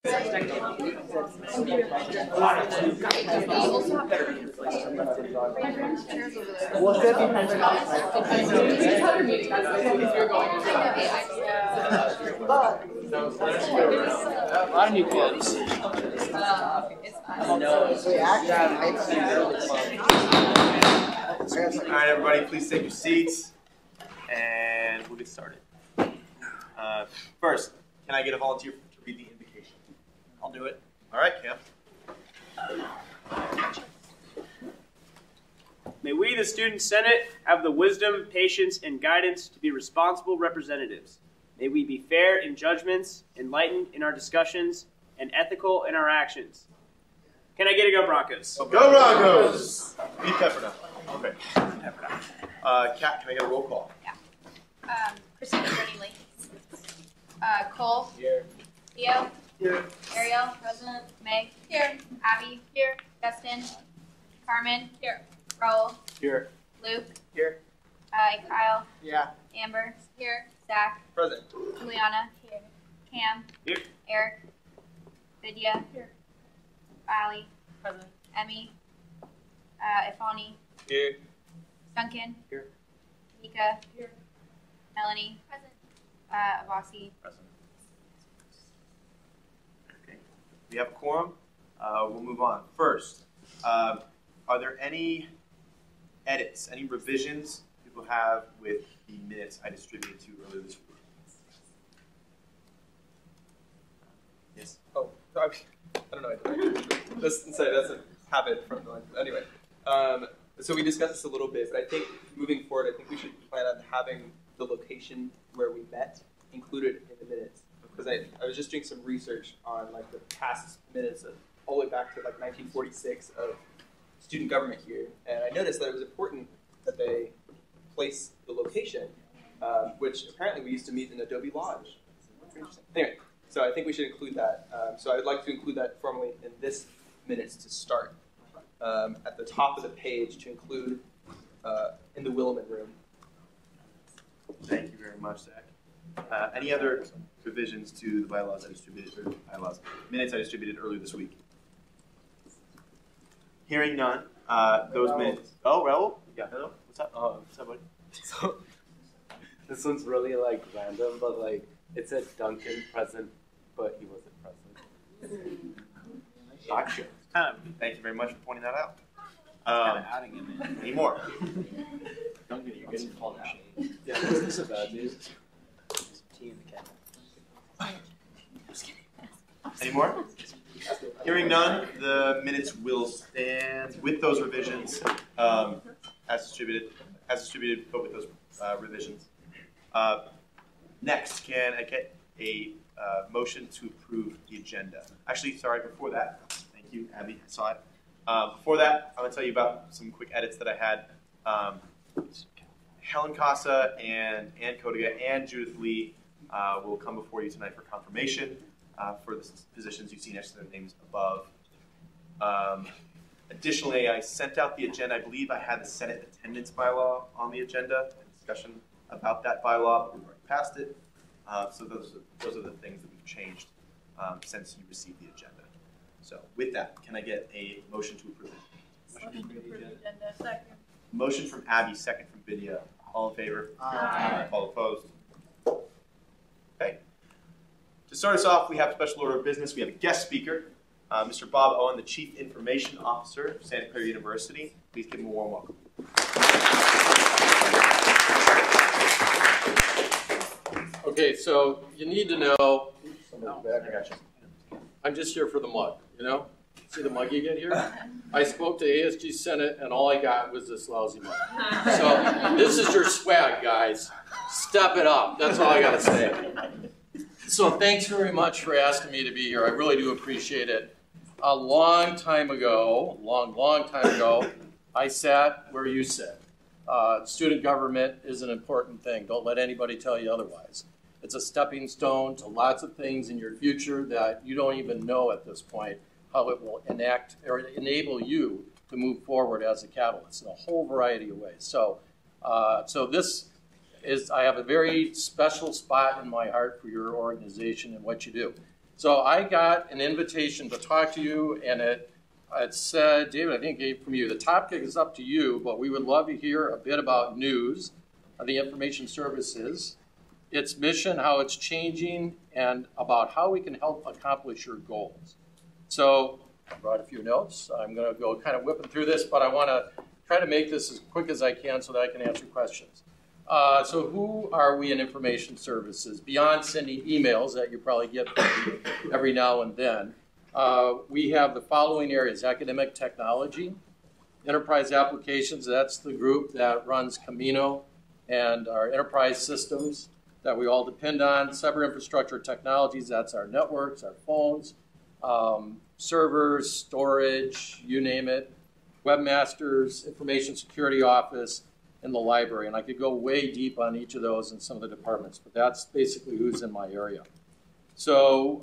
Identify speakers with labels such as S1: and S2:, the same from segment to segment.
S1: A lot of new kids.
S2: All right, everybody, please take your seats, and we'll get started. First, can I get a volunteer to read the invocation?
S1: I'll do it.
S2: All right, Cam.
S1: May we, the Student Senate, have the wisdom, patience, and guidance to be responsible representatives. May we be fair in judgments, enlightened in our discussions, and ethical in our actions. Can I get a Go Broncos?
S2: Go Broncos! Beat Pepperdine. Okay. Kat, can I get a roll call?
S3: Yeah. Christina Burnley. Cole.
S1: Here.
S3: Theo.
S1: Here.
S3: Ariel. Present. Meg. Here. Abby. Here. Justin. Carmen. Here. Raul.
S1: Here.
S3: Luke.
S1: Here.
S3: Kyle.
S1: Yeah.
S3: Amber. Here. Zach.
S2: Present.
S3: Juliana. Here. Cam.
S1: Here.
S3: Eric. Vidya. Here. Ali.
S4: Present.
S3: Emmy. Ifani.
S2: Here.
S3: Duncan.
S1: Here.
S3: Nika. Here. Melanie. Present. Avasi.
S2: Present. Okay. We have a quorum. We'll move on. First, are there any edits, any revisions people have with the minutes I distributed to you earlier this week? Yes?
S5: Oh, I don't know. That's a habit from the anyway. So we discussed this a little bit, but I think moving forward, I think we should plan on having the location where we met included in the minutes. Because I was just doing some research on like the past minutes of all the way back to like 1946 of student government here, and I noticed that it was important that they place the location, which apparently we used to meet in Adobe Lodge. Anyway, so I think we should include that. So I'd like to include that formally in this minutes to start. At the top of the page to include in the Williman room.
S2: Thank you very much, Zach. Any other revisions to the bylaws I distributed, or minutes I distributed earlier this week? Hearing none, those minutes. Oh, Raul? Yeah. Hello? What's up? What's up, buddy?
S6: So, this one's really like random, but like it said Duncan present, but he wasn't present.
S2: Gotcha. Thank you very much for pointing that out.
S1: Kind of adding him in.
S2: Any more?
S1: Duncan, you're getting called out.
S6: Yeah, this is a bad news.
S1: Tea in the cabinet.
S2: Any more? Hearing none, the minutes will stand with those revisions as distributed, but with those revisions. Next, can I get a motion to approve the agenda? Actually, sorry, before that, thank you, Abby, I saw it. Before that, I'm going to tell you about some quick edits that I had. Helen Casa and Ann Kodiga and Judith Lee will come before you tonight for confirmation for the positions you see next to their names above. Additionally, I sent out the agenda. I believe I had the Senate attendance bylaw on the agenda, a discussion about that bylaw, but we've already passed it. So those are the things that we've changed since you received the agenda. So with that, can I get a motion to approve it?
S4: Motion to approve the agenda. Second.
S2: Motion from Abby, second from Vidya. All in favor?
S4: Aye.
S2: All opposed? Okay. To start us off, we have a special order of business. We have a guest speaker, Mr. Bob Owen, the Chief Information Officer of Santa Clara University. Please give him a warm welcome.
S6: Okay, so you need to know,
S2: I got you.
S6: I'm just here for the mug, you know? See the mug you get here? I spoke to ASG Senate and all I got was this lousy mug. So this is your swag, guys. Step it up. That's all I got to say. So thanks very much for asking me to be here. I really do appreciate it. A long time ago, long time ago, I sat where you sit. Student government is an important thing. Don't let anybody tell you otherwise. It's a stepping stone to lots of things in your future that you don't even know at this point how it will enact or enable you to move forward as a catalyst in a whole variety of ways. So, this is, I have a very special spot in my heart for your organization and what you do. So I got an invitation to talk to you, and it said, David, I think it came from you. The topic is up to you, but we would love to hear a bit about news of the information services, its mission, how it's changing, and about how we can help accomplish your goals. So I brought a few notes. I'm going to go kind of whipping through this, but I want to try to make this as quick as I can so that I can answer questions. So who are we in information services? Beyond sending emails that you probably get from me every now and then, we have the following areas: academic technology, enterprise applications, that's the group that runs Camino and our enterprise systems that we all depend on, cyber infrastructure technologies, that's our networks, our phones, servers, storage, you name it, webmasters, information security office, and the library. And I could go way deep on each of those in some of the departments, but that's basically who's in my area. So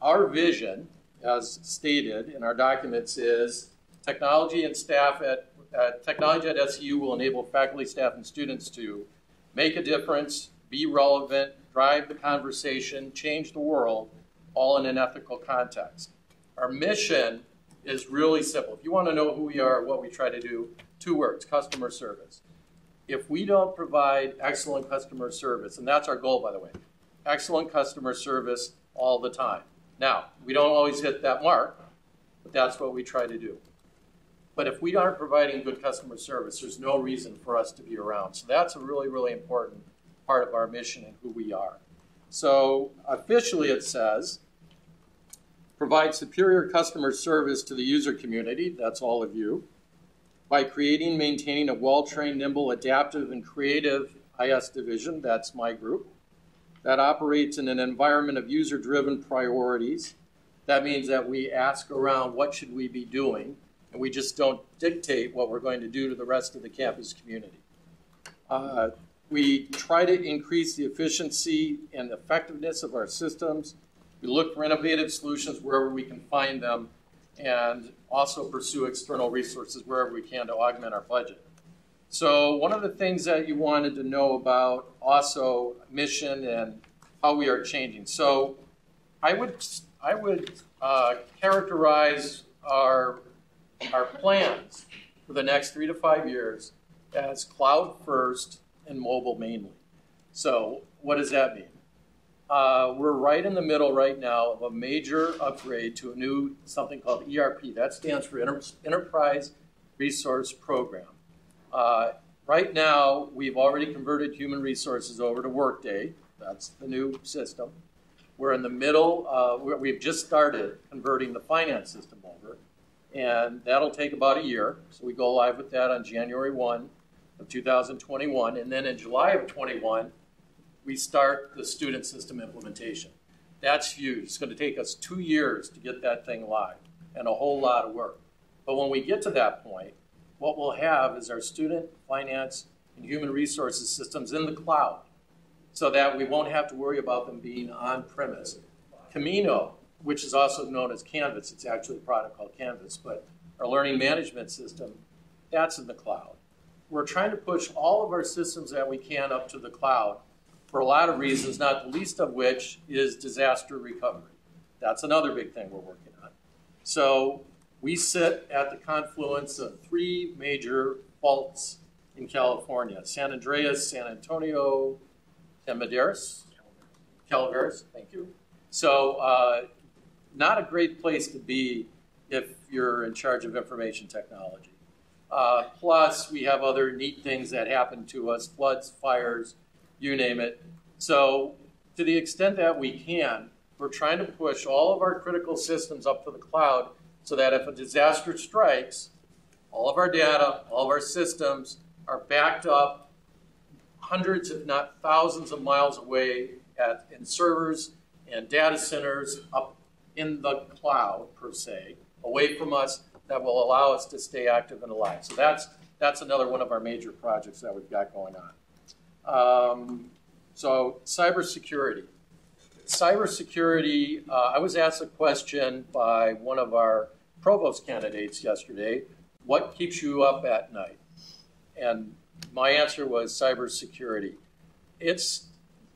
S6: our vision, as stated in our documents, is technology and staff technology at SEU will enable faculty, staff, and students to make a difference, be relevant, drive the conversation, change the world, all in an ethical context. Our mission is really simple. If you want to know who we are, what we try to do, 2 words: customer service. If we don't provide excellent customer service, and that's our goal, by the way, excellent customer service all the time. Now, we don't always hit that mark, but that's what we try to do. But if we aren't providing good customer service, there's no reason for us to be around. So that's a really, really important part of our mission and who we are. So officially it says, provide superior customer service to the user community, that's all of you, by creating, maintaining a well-trained, nimble, adaptive, and creative IS division, that's my group, that operates in an environment of user-driven priorities. That means that we ask around what should we be doing, and we just don't dictate what we're going to do to the rest of the campus community. We try to increase the efficiency and effectiveness of our systems. We look for innovative solutions wherever we can find them, and also pursue external resources wherever we can to augment our budget. So one of the things that you wanted to know about also mission and how we are changing. So I would characterize our plans for the next 3 to 5 years as cloud first and mobile mainly. So what does that mean? We're right in the middle right now of a major upgrade to a new something called ERP. That stands for Enterprise Resource Program. Right now, we've already converted human resources over to Workday. That's the new system. We're in the middle. We've just started converting the finance system over, and that'll take about a year. So we go live with that on January 1 of 2021, and then in July of 21, we start the student system implementation. That's huge. It's going to take us 2 years to get that thing live and a whole lot of work. But when we get to that point, what we'll have is our student, finance, and human resources systems in the cloud so that we won't have to worry about them being on-premise. Camino, which is also known as Canvas, it's actually a product called Canvas, but our learning management system, that's in the cloud. We're trying to push all of our systems that we can up to the cloud for a lot of reasons, not the least of which is disaster recovery. That's another big thing we're working on. So we sit at the confluence of 3 major faults in California: San Andreas, San Antonio, and Calaveras, thank you. So not a great place to be if you're in charge of information technology. Plus, we have other neat things that happen to us: floods, fires, you name it. So to the extent that we can, we're trying to push all of our critical systems up to the cloud so that if a disaster strikes, all of our data, all of our systems are backed up hundreds, if not thousands of miles away in servers and data centers up in the cloud, per se, away from us, that will allow us to stay active and alive. So that's another one of our major projects that we've got going on. So cybersecurity. Cybersecurity, I was asked a question by one of our provost candidates yesterday: what keeps you up at night? And my answer was cybersecurity. It's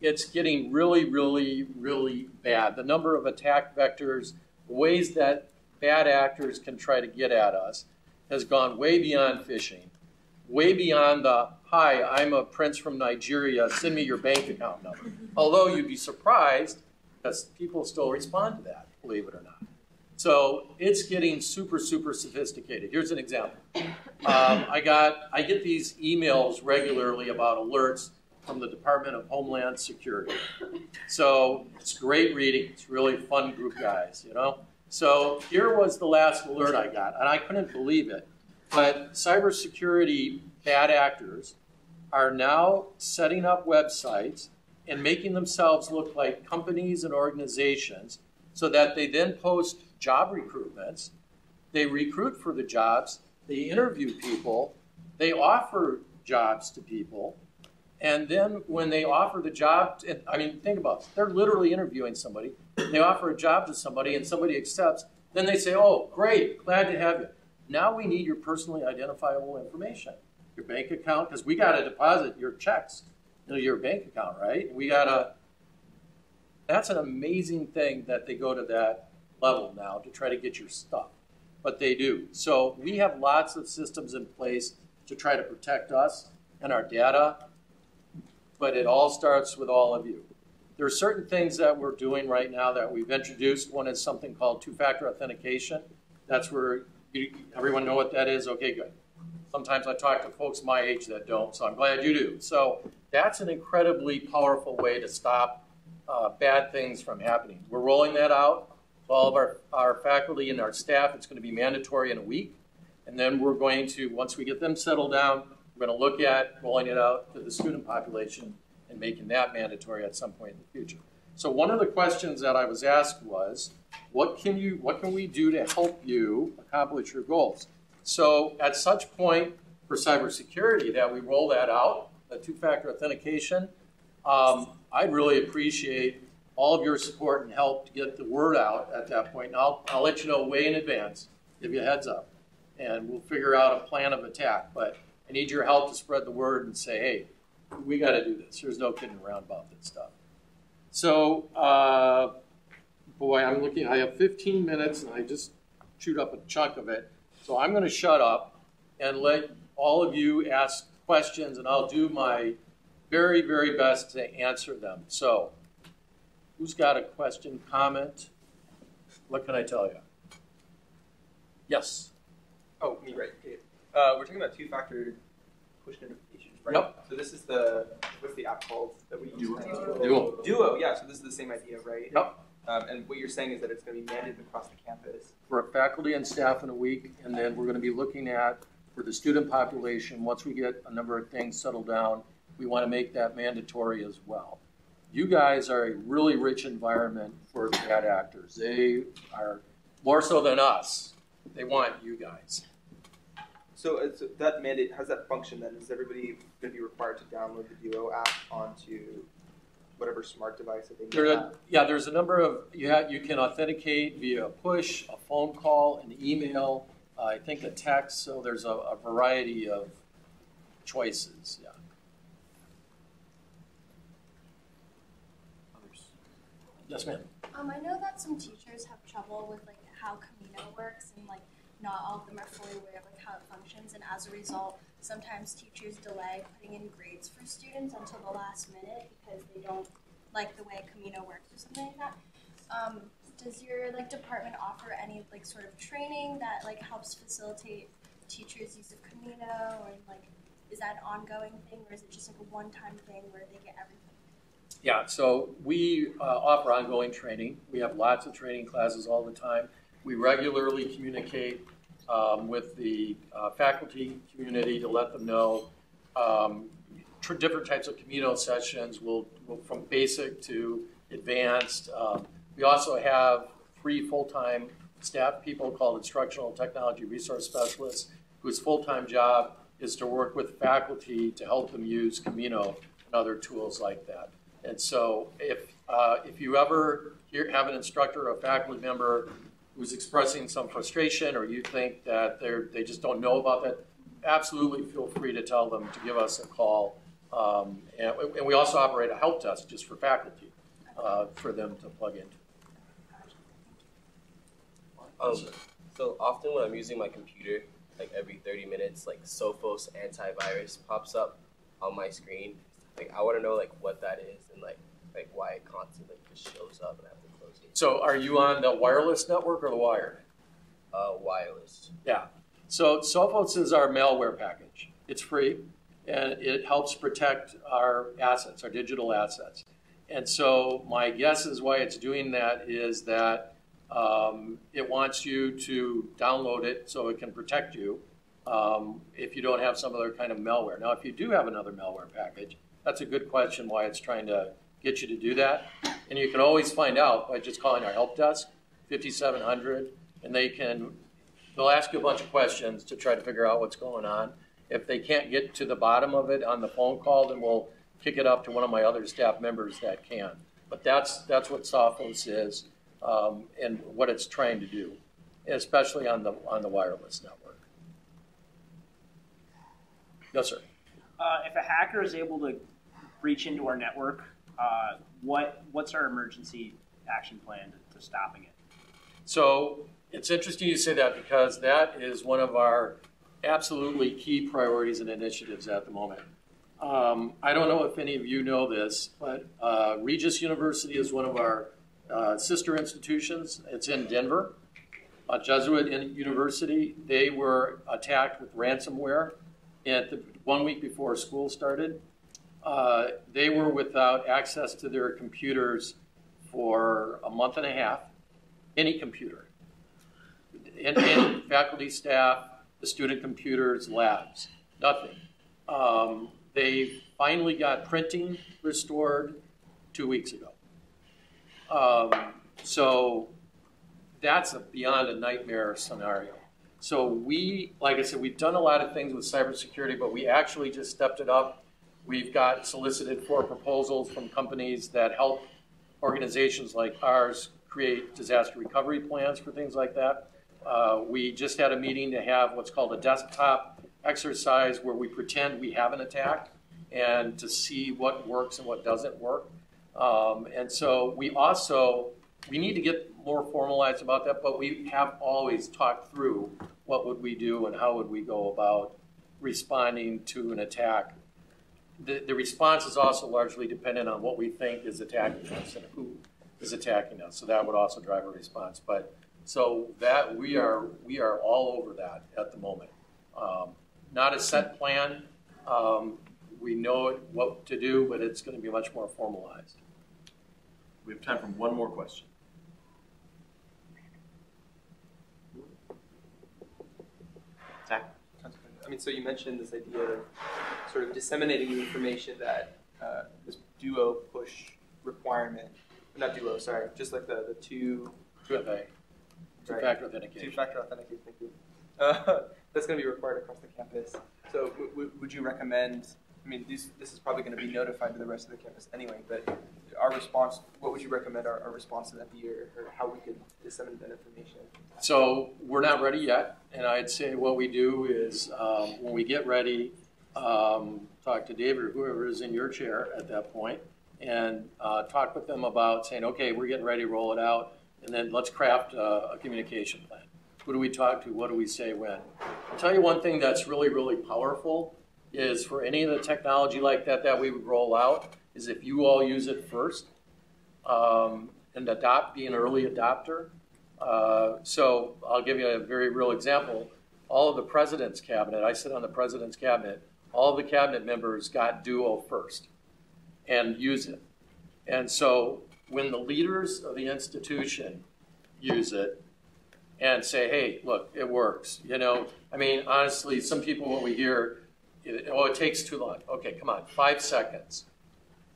S6: it's getting really, really, really bad. The number of attack vectors, ways that bad actors can try to get at us, has gone way beyond phishing, way beyond the, hi, I'm a prince from Nigeria, send me your bank account number. Although you'd be surprised, because people still respond to that, believe it or not. So it's getting super, super sophisticated. Here's an example. I get these emails regularly about alerts from the Department of Homeland Security. So it's great reading. It's really fun group guys, you know? So here was the last alert I got, and I couldn't believe it. But cybersecurity bad actors are now setting up websites and making themselves look like companies and organizations so that they then post job recruitments. They recruit for the jobs. They interview people. They offer jobs to people. And then when they offer the job, I mean, think about it. They're literally interviewing somebody. They offer a job to somebody and somebody accepts. Then they say, oh, great, glad to have you. Now we need your personally identifiable information. Your bank account, because we got to deposit your checks into your bank account, right? That's an amazing thing that they go to that level now to try to get your stuff. But they do. So we have lots of systems in place to try to protect us and our data. But it all starts with all of you. There are certain things that we're doing right now that we've introduced. One is something called two-factor authentication. That's where everyone know what that is? Okay, good. Sometimes I talk to folks my age that don't, so I'm glad you do. So that's an incredibly powerful way to stop bad things from happening. We're rolling that out to all of our faculty and our staff. It's going to be mandatory in a week. And then we're going to, once we get them settled down, we're going to look at rolling it out to the student population and making that mandatory at some point in the future. So one of the questions that I was asked was, what can we do to help you accomplish your goals? So at such point for cybersecurity that we roll that out, the two-factor authentication, I'd really appreciate all of your support and help to get the word out at that point. And I'll let you know way in advance, give you a heads up, and we'll figure out a plan of attack. But I need your help to spread the word and say, hey, we got to do this. There's no kidding around about this stuff. So, boy, I'm looking. I have 15 minutes, and I just chewed up a chunk of it. So I'm going to shut up and let all of you ask questions, and I'll do my very, very best to answer them. So, who's got a question, comment? What can I tell you? Yes.
S5: Oh, me, right. Okay. We're talking about two-factor push notifications, right?
S6: Yep.
S5: So this is what's the app called that we use?
S6: Duo.
S5: Yeah, so this is the same idea, right?
S6: Yep.
S5: And what you're saying is that it's going to be mandated across the campus.
S6: For faculty and staff in a week, and then we're going to be looking at, for the student population, once we get a number of things settled down, we want to make that mandatory as well. You guys are a really rich environment for the bad actors. They are more so than us. They want you guys.
S5: So that mandate, how's that function then? Is everybody going to be required to download the Duo app onto whatever smart device that they have?
S6: There's a number of, you can authenticate via a push, a phone call, an email, I think a text, so there's a variety of choices, yeah. Others? Yes, ma'am.
S7: I know that some teachers have trouble with like how Camino works, and like not all of them are fully aware of like how it functions, and as a result, sometimes teachers delay putting in grades for students until the last minute because they don't like the way Camino works or something like that. Does your like department offer any like sort of training that like helps facilitate teachers' use of Camino, or like is that an ongoing thing, or is it just like a one-time thing where they get everything?
S6: Yeah, so we offer ongoing training. We have lots of training classes all the time. We regularly communicate with the faculty community to let them know different types of Camino sessions, will from basic to advanced. We also have 3 full-time staff people called Instructional Technology Resource Specialists, whose full-time job is to work with faculty to help them use Camino and other tools like that. And so if you ever have an instructor or a faculty member who's expressing some frustration, or you think that they just don't know about that, absolutely feel free to tell them to give us a call And we also operate a help desk just for faculty for them to plug into.
S8: So often when I'm using my computer, like every 30 minutes, like Sophos antivirus pops up on my screen. Like I want to know like what that is and like why it constantly just shows up and I have to close it.
S6: So are you on the wireless network or the wired?
S8: Wireless.
S6: Yeah. So Sophos is our malware package. It's free, and it helps protect our assets, our digital assets. And so my guess is why it's doing that is that it wants you to download it so it can protect you if you don't have some other kind of malware. Now, if you do have another malware package, that's a good question why it's trying to get you to do that. And you can always find out by just calling our help desk, 5700, and they'll ask you a bunch of questions to try to figure out what's going on. If they can't get to the bottom of it on the phone call, then we'll kick it up to one of my other staff members that can. But that's what Sophos is and what it's trying to do, especially on the wireless network. Yes, sir.
S1: If a hacker is able to breach into our network, what's our emergency action plan to stopping it?
S6: So it's interesting you say that because that is one of our absolutely key priorities and initiatives at the moment. I don't know if any of you know this, but Regis University is one of our sister institutions. It's in Denver, a Jesuit university. They were attacked with ransomware 1 week before school started. They were without access to their computers for a month and a half, any computer. Any faculty, staff, the student computers, labs, nothing. They finally got printing restored 2 weeks ago. So that's beyond a nightmare scenario. So like I said, we've done a lot of things with cybersecurity, but we actually just stepped it up. We've got solicited for proposals from companies that help organizations like ours create disaster recovery plans for things like that. We just had a meeting to have what's called a desktop exercise where we pretend we have an attack and to see what works and what doesn't work. And so we need to get more formalized about that, but we have always talked through what would we do and how would we go about responding to an attack. The response is also largely dependent on what we think is attacking us and who is attacking us. So that would also drive a response. But so that we are all over that at the moment. Not a set plan. We know what to do, but it's going to be much more formalized.
S2: We have time for one more question. Zach?
S5: I mean, so you mentioned this idea of sort of disseminating the information that this duo push requirement, not duo, sorry, just like the two.
S6: 2FA. Two-factor authentication.
S5: Two-factor authentication, thank you. That's going to be required across the campus. So would you recommend, I mean, this is probably going to be notified to the rest of the campus anyway, but our response, what would you recommend our response to that be or how we could disseminate that information?
S6: So we're not ready yet, and I'd say what we do is when we get ready, talk to David or whoever is in your chair at that point, and talk with them about saying, okay, we're getting ready to roll it out, and then let's craft a communication plan. Who do we talk to? What do we say when? I'll tell you one thing that's really, really powerful is for any of the technology like that we would roll out is if you all use it first and be an early adopter. So I'll give you a very real example. All of the president's cabinet, I sit on the president's cabinet, all of the cabinet members got Duo first and use it. And so when the leaders of the institution use it and say, hey, look, it works. You know, I mean, honestly, some people, when we hear, it takes too long. Okay, come on, 5 seconds.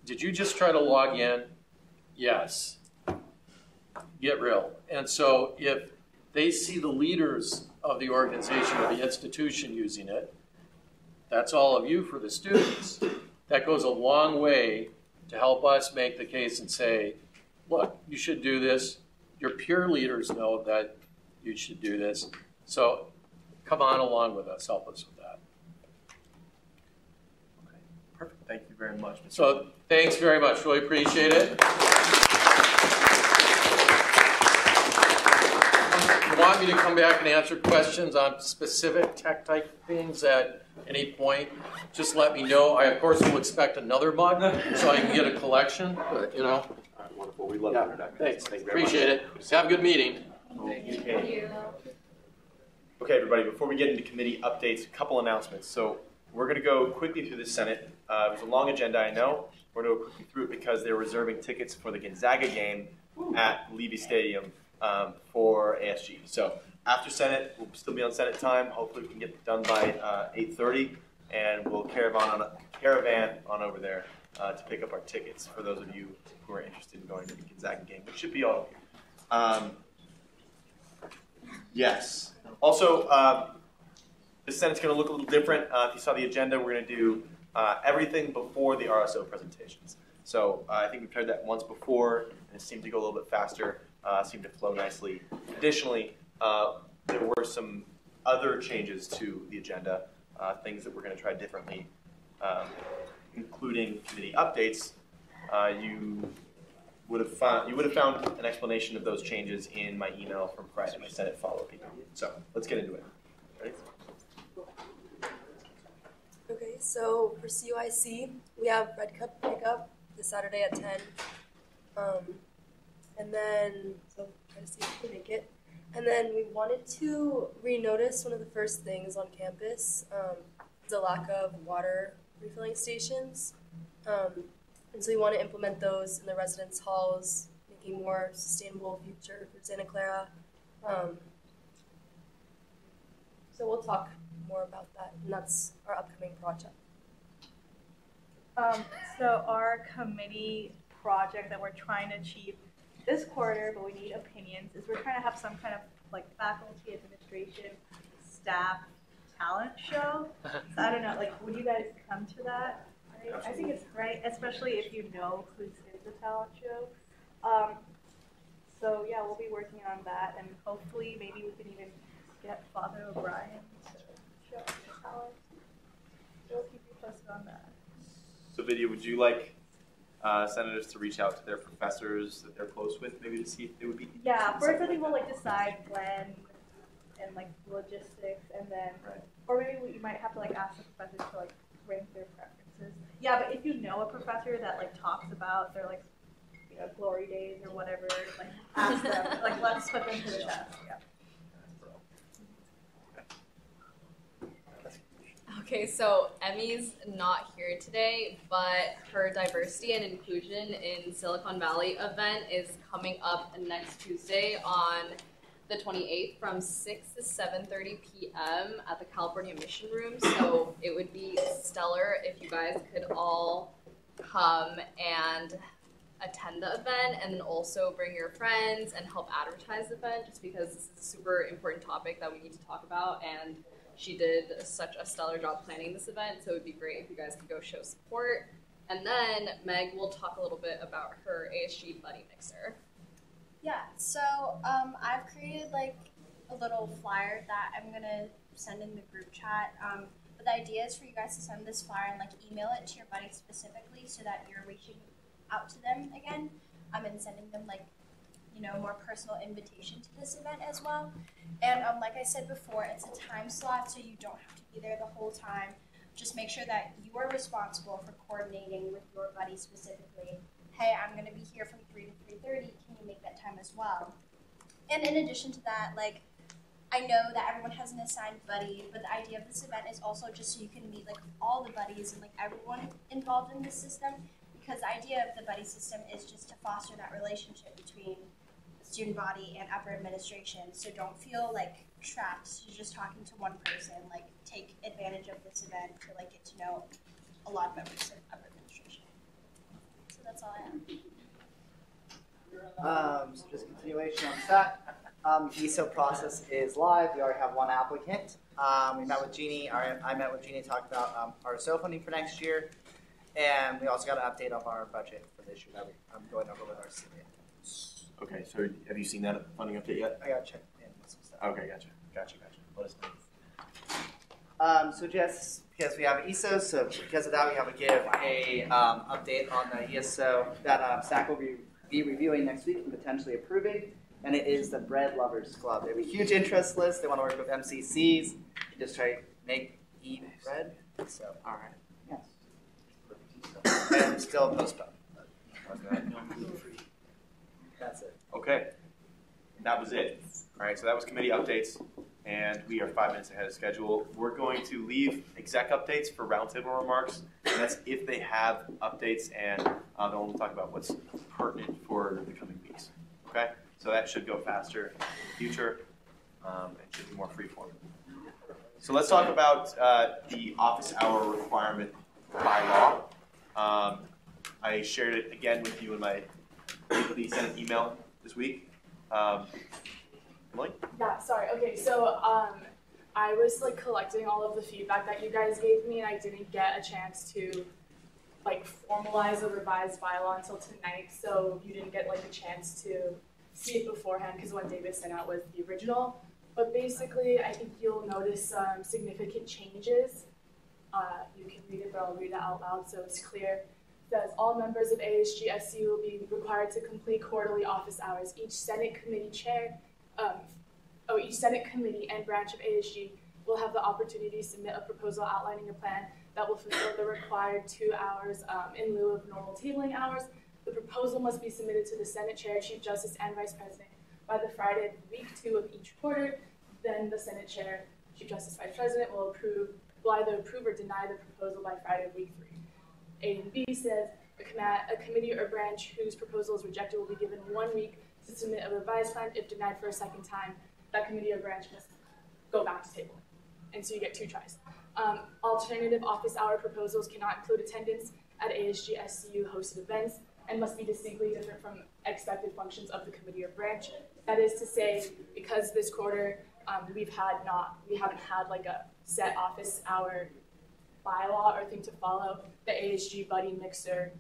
S6: Did you just try to log in? Yes. Get real. And so if they see the leaders of the organization or the institution using it, that's all of you for the students. That goes a long way to help us make the case and say, look, you should do this. Your peer leaders know that you should do this. So come on along with us. Help us with that.
S2: Okay, perfect. Thank you very much, Mr.
S6: So thanks very much. Really appreciate it. You want me to come back and answer questions on specific tech type things at any point? Just let me know. I, of course, will expect another mug so I can get a collection. But, you know.
S2: All right, wonderful. We love
S6: Yeah,
S2: the introduction.
S6: thanks.
S2: Thank you very
S6: Appreciate it. Have a good meeting.
S2: Thank you. Okay, everybody, before we get into committee updates, a couple announcements. So we're going to go quickly through the Senate. It was a long agenda, I know. We're going to go quickly through it because they're reserving tickets for the Gonzaga game at Levy Stadium for ASG. So after Senate, we'll still be on Senate time. Hopefully we can get it done by 8:30, and we'll caravan on over there to pick up our tickets for those of you who are interested in going to the Gonzaga game, which should be all of you. Yes. Also, the Senate's going to look a little different. If you saw the agenda, we're going to do everything before the RSO presentations. So I think we've tried that once before, and it seemed to go a little bit faster, seemed to flow nicely. Additionally, there were some other changes to the agenda, things that we're going to try differently, including committee updates. You would have found an explanation of those changes in my email from Friday, my Senate follow-up email. So let's get into it. Ready?
S9: Okay, so for CUIC, we have Red Cup pickup this Saturday at 10. And then, so try to see if we can make it. And then we wanted to renotice one of the first things on campus, the lack of water refilling stations. And so we want to implement those in the residence halls, making more sustainable future for Santa Clara. So we'll talk more about that, and that's our upcoming project.
S4: So our committee project that we're trying to achieve this quarter, but we need opinions, is we're trying to have some kind of like faculty, administration, staff, talent show. So I don't know, like, would you guys come to that? I think it's great, especially if you know who's in the talent show. So yeah, we'll be working on that, and hopefully maybe we can even get Father O'Brien to show us his talent. So we'll keep you posted on that.
S2: So, Vidya, would you like senators to reach out to their professors that they're close with, maybe to see if they would be?
S4: Yeah, first I think we'll like decide when and like logistics, and then, or maybe we might have to like ask the professors to like rank their preferences. Yeah, but if you know a professor that like talks about their like, you know, glory days or whatever, like ask them, like let's put them to the test. Yeah.
S10: Okay, so Emmy's not here today, but her diversity and inclusion in Silicon Valley event is coming up next Tuesday on the 28th from 6 to 7:30 p.m. at the California Mission Room. So it would be stellar if you guys could all come and attend the event, and then also bring your friends and help advertise the event, just because this is a super important topic that we need to talk about, and she did such a stellar job planning this event, so it would be great if you guys could go show support. And then Meg will talk a little bit about her ASG Buddy Mixer.
S7: Yeah, so I've created like a little flyer that I'm gonna send in the group chat. But the idea is for you guys to send this flyer and like email it to your buddy specifically, so that you're reaching out to them again, and sending them like, you know, more personal invitation to this event as well. And like I said before, it's a time slot, so you don't have to be there the whole time. Just make sure that you are responsible for coordinating with your buddy specifically. Hey, I'm going to be here from 3 to 3:30. Can you make that time as well? And in addition to that, like, I know that everyone has an assigned buddy, but the idea of this event is also just so you can meet like all the buddies and like everyone involved in the system. Because the idea of the buddy system is just to foster that relationship between the student body and upper administration. So don't feel like trapped. You're just talking to one person. Like, take advantage of this event to like get to know a lot of members of upper administration. So that's all I have.
S11: So just continuation on that. ESO process is live. We already have one applicant. We met with Jeannie. I met with Jeannie, talked about RSO funding for next year. And we also got an update of our budget for this year that I'm going over with our CBA.
S2: Okay, so have you seen that funding update yet?
S11: I got to check in with some stuff.
S2: Okay, gotcha. Let us know.
S11: So just because we have ESO, so because of that, we have to give a update on the ESO that SAC will be reviewing next week and potentially approving. And it is the Bread Lovers Club. They have a huge interest list. They want to work with MCCs to just try to eat bread. So, all right. Yes. And still postponed. That's it.
S2: Okay. That was it. All right, so that was committee updates, and we are 5 minutes ahead of schedule. We're going to leave exec updates for roundtable remarks, and that's if they have updates, and then we'll talk about what's pertinent for the coming weeks. Okay? So that should go faster in the future, and should be more freeform. So let's talk about the office hour requirement by law. I shared it again with you in my weekly Senate email this week. Emily?
S12: Yeah, sorry. Okay, so I was like collecting all of the feedback that you guys gave me, and I didn't get a chance to like formalize a revised bylaw until tonight. So you didn't get like a chance to see it beforehand because when David sent out was the original. But basically, I think you'll notice some significant changes. You can read it, but I'll read it out loud so it's clear. It says all members of ASG SU will be required to complete quarterly office hours. Each Senate committee and branch of ASG will have the opportunity to submit a proposal outlining a plan that will fulfill the required 2 hours in lieu of normal tabling hours. The proposal must be submitted to the Senate Chair, Chief Justice, and Vice President by the Friday of week 2 of each quarter. Then the Senate Chair, Chief Justice, Vice President will either approve or deny the proposal by Friday of week 3. A and B says a committee or branch whose proposal is rejected will be given 1 week to submit a revised plan. If denied for a second time, that committee or branch must go back to table. And so you get 2 tries. Alternative office hour proposals cannot include attendance at ASG SCU hosted events and must be distinctly different from expected functions of the committee or branch. That is to say, because this quarter we haven't had like a set office hour bylaw or thing to follow. The ASG Buddy Mixer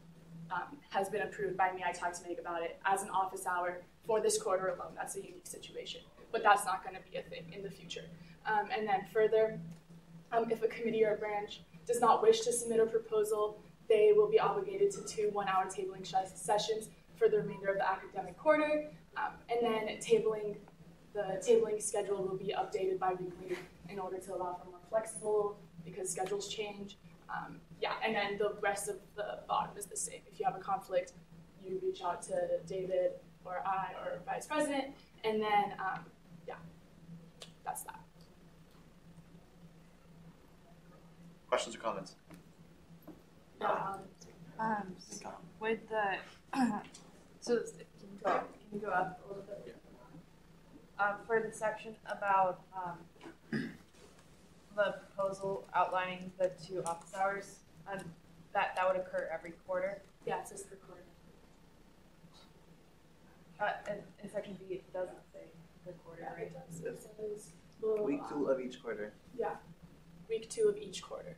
S12: has been approved by me. I talked to Meg about it as an office hour for this quarter alone. That's a unique situation, but that's not going to be a thing in the future. And then further, if a committee or branch does not wish to submit a proposal, they will be obligated to 2 one-hour tabling sessions for the remainder of the academic quarter. And then the tabling schedule will be updated bi-weekly in order to allow for more flexible because schedules change. And then the rest of the bottom is the same. If you have a conflict, you reach out to David or I or Vice President, and then, that's that.
S2: Questions or comments?
S4: With the so can you go up a little bit? For the section about the proposal outlining the 2 office hours, that would occur every quarter.
S12: Yeah, it says per quarter.
S4: In section B, it doesn't say per quarter,
S12: Yeah,
S4: right?
S12: it does. It says
S11: Week 2 of each quarter.
S12: Yeah, week 2 of each quarter.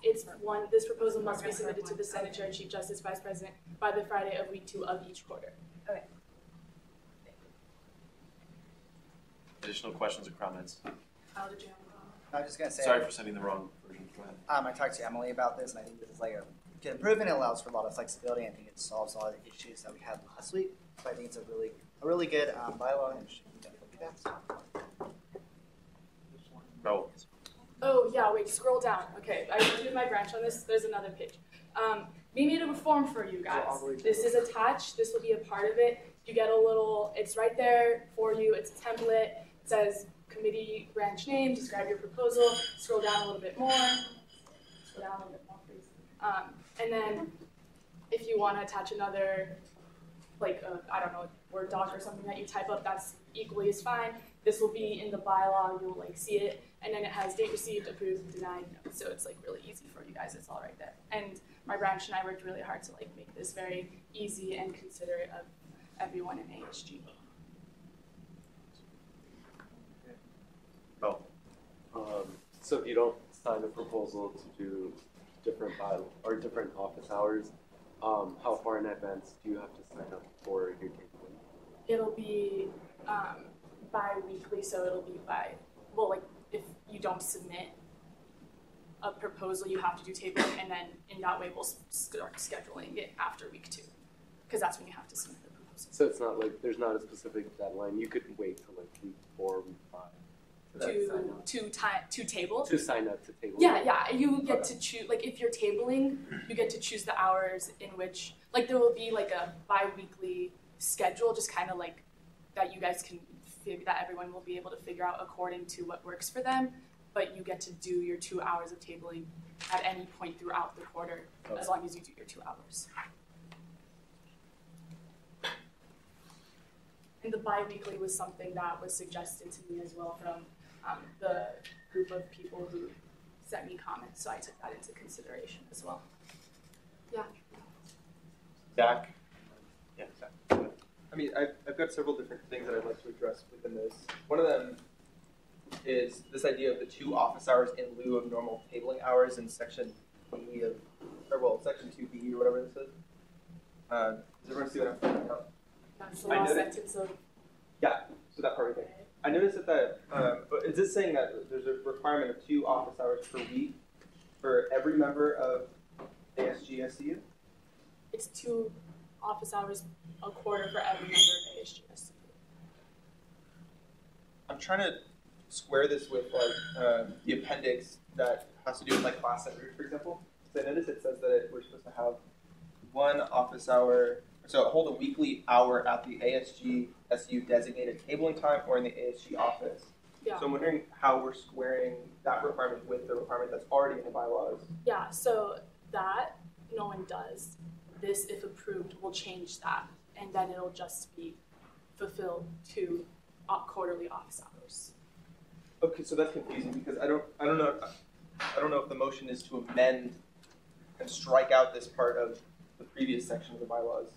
S12: This proposal must be submitted to the Senate Chair, Chief Justice, Vice President by the Friday of week 2 of each quarter.
S4: Okay.
S2: Additional questions or comments?
S12: How did you
S11: I was just going to say,
S2: Sorry for sending the wrong version. Go ahead.
S11: I talked to Emily about this, and I think this is like a good improvement. It allows for a lot of flexibility. I think it solves a lot of the issues that we had last week. So I think it's a really good bylaw, and it should definitely be passed.
S2: Go.
S12: Oh, yeah, wait, scroll down. Okay, I reviewed my branch on this. There's another page. We made a form for you guys. This is attached. This will be a part of it. You get a little, it's right there for you. It's a template. It says committee branch name, describe your proposal. Scroll down a little bit more. Scroll down a little bit more, please. And then if you want to attach another, like, I don't know, Word doc or something that you type up, that's equally as fine. This will be in the bylaw. You'll like see it, and then it has date received, approved, denied. So it's like really easy for you guys. It's all right there. And my branch and I worked really hard to like make this very easy and considerate of everyone in ASG.
S2: Oh.
S13: So if you don't sign a proposal to do different different office hours, how far in advance do you have to sign up for your tabling?
S12: It'll be bi-weekly, so it'll be if you don't submit a proposal, you have to do tabling, and then in that way we'll start scheduling it after week 2, because that's when you have to submit the proposal.
S13: So it's not like there's not a specific deadline. You could wait till like week 4, week 5
S12: to table.
S13: To sign up to table.
S12: Yeah. You get to choose. Like if you're tabling, you get to choose the hours in which, like, there will be like a bi-weekly schedule, just kind of like that you guys can figure, that everyone will be able to figure out according to what works for them. But you get to do your 2 hours of tabling at any point throughout the quarter, as long as you do your 2 hours. And the bi-weekly was something that was suggested to me as well from the group of people who sent me comments, so I took that into consideration as well. Yeah.
S2: Zach? Yeah, Zach.
S5: I mean, I've got several different things that I'd like to address within this. One of them is this idea of the 2 office hours in lieu of normal tabling hours in section B of, section 2B or whatever this is. Does everyone see what I'm talking about?
S12: That's the last sentence of.
S5: Yeah, so that part right there. I noticed that is this saying that there's a requirement of 2 office hours per week for every member of ASG SCU?
S12: It's 2 office hours a quarter for every member of ASG SCU.
S5: I'm trying to square this with like the appendix that has to do with like class centers, for example. So I noticed it says that we're supposed to have 1 office hour. So hold a weekly hour at the ASG SU designated tabling time or in the ASG office.
S12: Yeah.
S5: So I'm wondering how we're squaring that requirement with the requirement that's already in the bylaws.
S12: Yeah, so that no one does. This, if approved, will change that, and then it'll just be fulfilled to quarterly office hours.
S5: Okay, so that's confusing because I don't know if the motion is to amend and strike out this part of the previous section of the bylaws.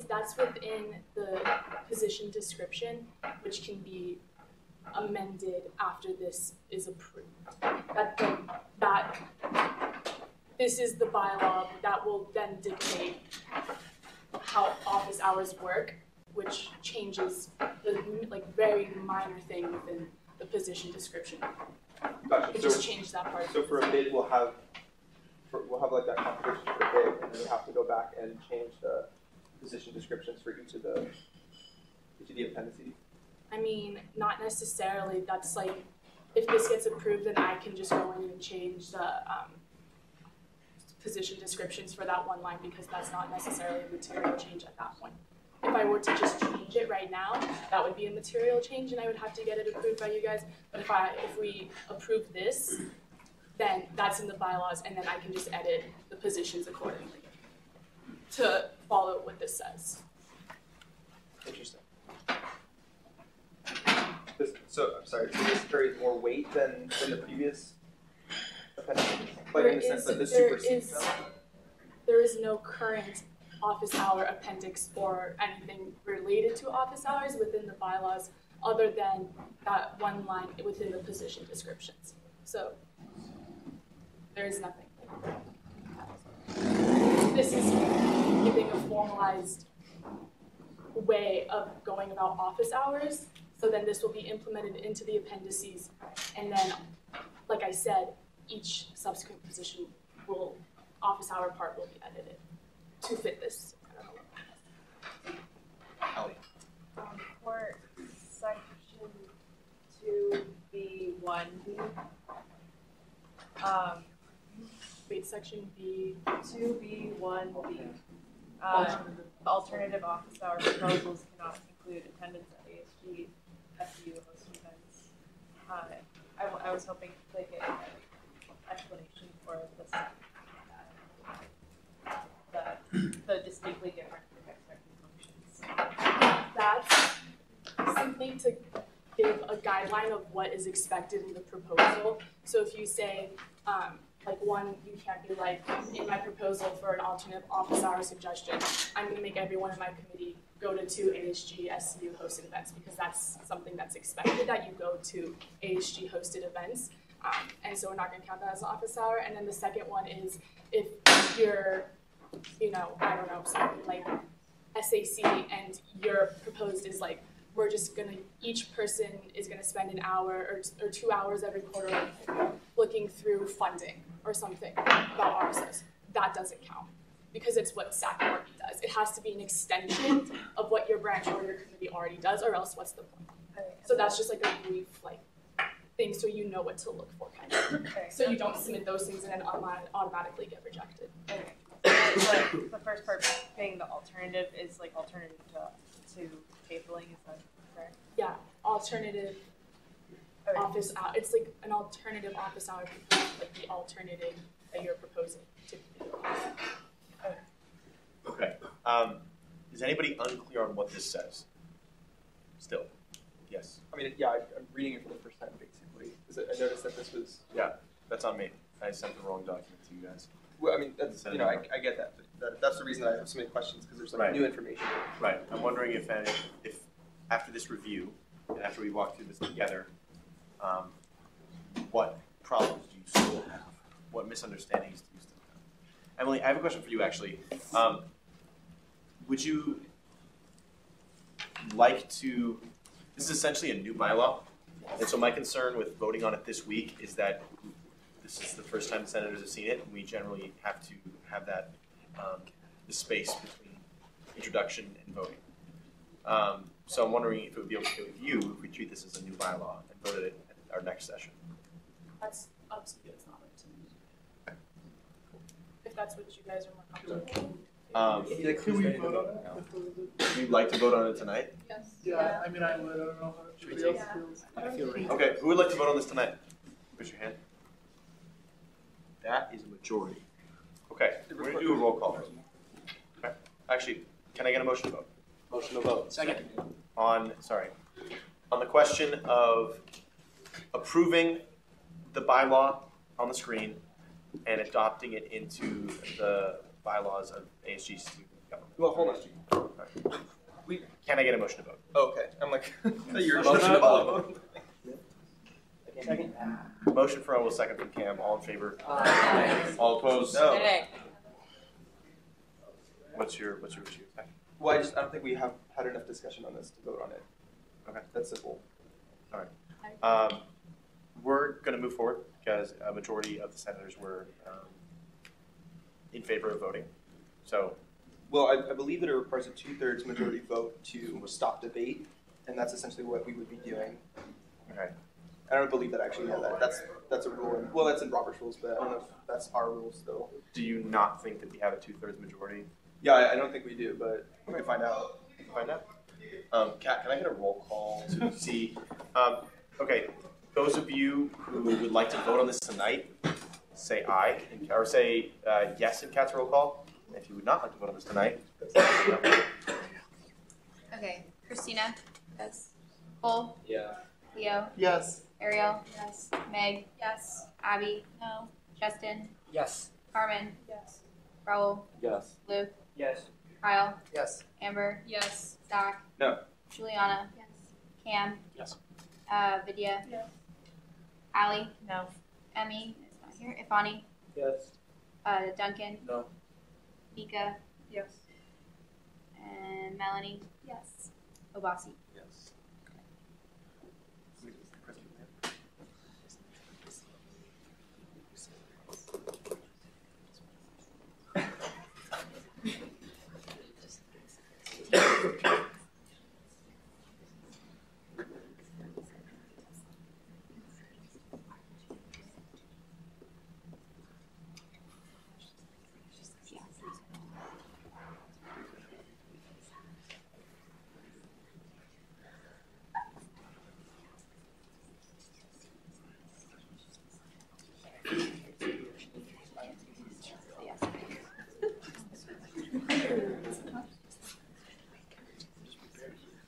S12: That's within the position description, which can be amended after this is approved. This is the bylaw that will then dictate how office hours work, which changes the very minor thing within the position description.
S5: Gotcha.
S12: It just changed that part.
S5: So for a bid, we'll have like that competition for a bid, and then we have to go back and change the position descriptions for each of the appendices.
S12: I mean, not necessarily. That's like, if this gets approved, then I can just go in and change the position descriptions for that one line, because that's not necessarily a material change at that point. If I were to just change it right now, that would be a material change, and I would have to get it approved by you guys. But if we approve this, then that's in the bylaws, and then I can just edit the positions accordingly to follow what this says.
S5: Interesting. So this carries more weight than the previous appendix? Like in the sense that this supersedes them?
S12: There is no current office hour appendix or anything related to office hours within the bylaws other than that one line within the position descriptions. So there is nothing. This is giving a formalized way of going about office hours. So then this will be implemented into the appendices. And then, like I said, each subsequent position office hour part will be edited to fit this.
S14: For section 2B1B,
S12: section B.
S14: 2B1B. Alternative office hour proposals cannot include attendance at ASG, FU, host events. I was hoping to get an explanation for this, the distinctly different expected functions.
S12: That's simply to give a guideline of what is expected in the proposal. So if you say, you can't be like, in my proposal for an alternate office hour suggestion, I'm going to make everyone in my committee go to 2 ASG SCU hosted events, because that's something that's expected, that you go to ASG hosted events. And so we're not going to count that as an office hour. And then the second one is if you're, something like SAC and your proposed is like we're just gonna, each person is gonna spend an hour or 2 hours every quarter looking through funding or something about RSOs. That doesn't count because it's what SAC already does. It has to be an extension of what your branch or your committee already does, or else what's the point? So that's just like a brief thing so you know what to look for kind of. So you don't submit those things and then automatically get rejected.
S14: Okay. But the first part being the alternative is like alternative to tabling, is that correct?
S12: Yeah, alternative office hour. It's like an alternative office hour, like the alternative that you're proposing to.
S2: Okay. Is anybody unclear on what this says? Still? Yes.
S5: I mean, yeah, I'm reading it for the first time, basically. I noticed that this was...
S2: Yeah, that's on me. I sent the wrong document to you guys.
S5: Well, I mean, that's, I get that. But that's the reason I have so many questions, because there's
S2: Right.
S5: new information.
S2: Right. I'm wondering if after this review, and after we walk through this together, what problems do you still have? What misunderstandings do you still have? Emily, I have a question for you, actually. Would you like to... This is essentially a new bylaw, and so my concern with voting on it this week is that this is the first time the senators have seen it, and we generally have to have that the space between introduction and voting. So I'm wondering if it would be okay with you if we treat this as a new bylaw and voted it at our next session.
S12: That's up to you. It's not up to me. If that's what you guys are more comfortable with.
S2: Can we vote on it? Would you like to vote on it tonight?
S12: Yes.
S15: Yeah, I mean, I would. I don't know how everybody else feels.
S2: Okay, who would like to vote on this tonight? Raise your hand. That is a majority. Okay, we're going to do a roll call. Okay. Actually, can I get a motion to vote?
S6: Motion to vote.
S1: Second.
S2: On the question of approving the bylaw on the screen and adopting it into the bylaws of ASG student government.
S5: Well, hold on.
S2: Can I get a motion to vote?
S5: Oh, okay. I'm like, you're
S2: Motion to vote.
S11: Second.
S2: Motion for Owen, second from Cam. All in favor?
S11: Aye.
S2: All opposed?
S5: No.
S2: What's your issue?
S5: Well, I don't think we have had enough discussion on this to vote on it.
S2: Okay.
S5: That's simple.
S2: All right. We're going to move forward because a majority of the senators were in favor of voting. So,
S5: well, I believe that it requires a 2/3 majority vote to stop debate, and that's essentially what we would be doing.
S2: Okay.
S5: I don't believe that actually. Yeah, that's a rule. Well, that's in Robert's rules, but I don't know if that's our rules still.
S2: Do you not think that we have a 2/3 majority?
S5: Yeah, I don't think we do, but we can find out.
S2: Find out. Kat, can I get a roll call to see? Okay, those of you who would like to vote on this tonight, say aye, or say yes in Kat's roll call. If you would not like to vote on this tonight, no.
S3: Okay, Christina? Yes. Cole?
S6: Yeah.
S3: Leo?
S15: Yes.
S3: Ariel? Yes. Meg? Yes. Abby? No. Justin?
S11: Yes.
S3: Carmen?
S12: Yes.
S3: Raul?
S13: Yes.
S3: Luke?
S11: Yes.
S3: Kyle?
S11: Yes.
S3: Amber?
S10: Yes.
S3: Zach?
S5: No.
S3: Juliana? Yes. Cam?
S2: Yes.
S3: Vidya?
S12: Yes.
S3: Allie?
S14: No.
S3: Emmy is not here. Ifani?
S13: Yes.
S3: Duncan?
S13: No.
S3: Mika?
S14: Yes.
S3: And Melanie?
S10: Yes.
S3: Obasi?
S2: Yes.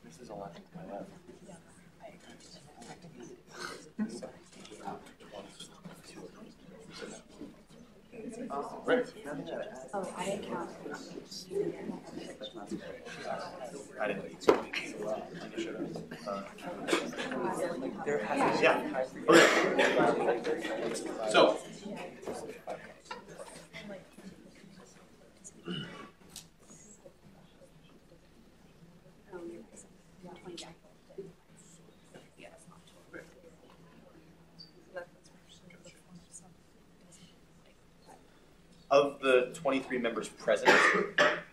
S2: This is a lot to my left. Right.
S14: Oh, I didn't count.
S2: I didn't eat so I should have. Yeah. Okay. So. 23 members present.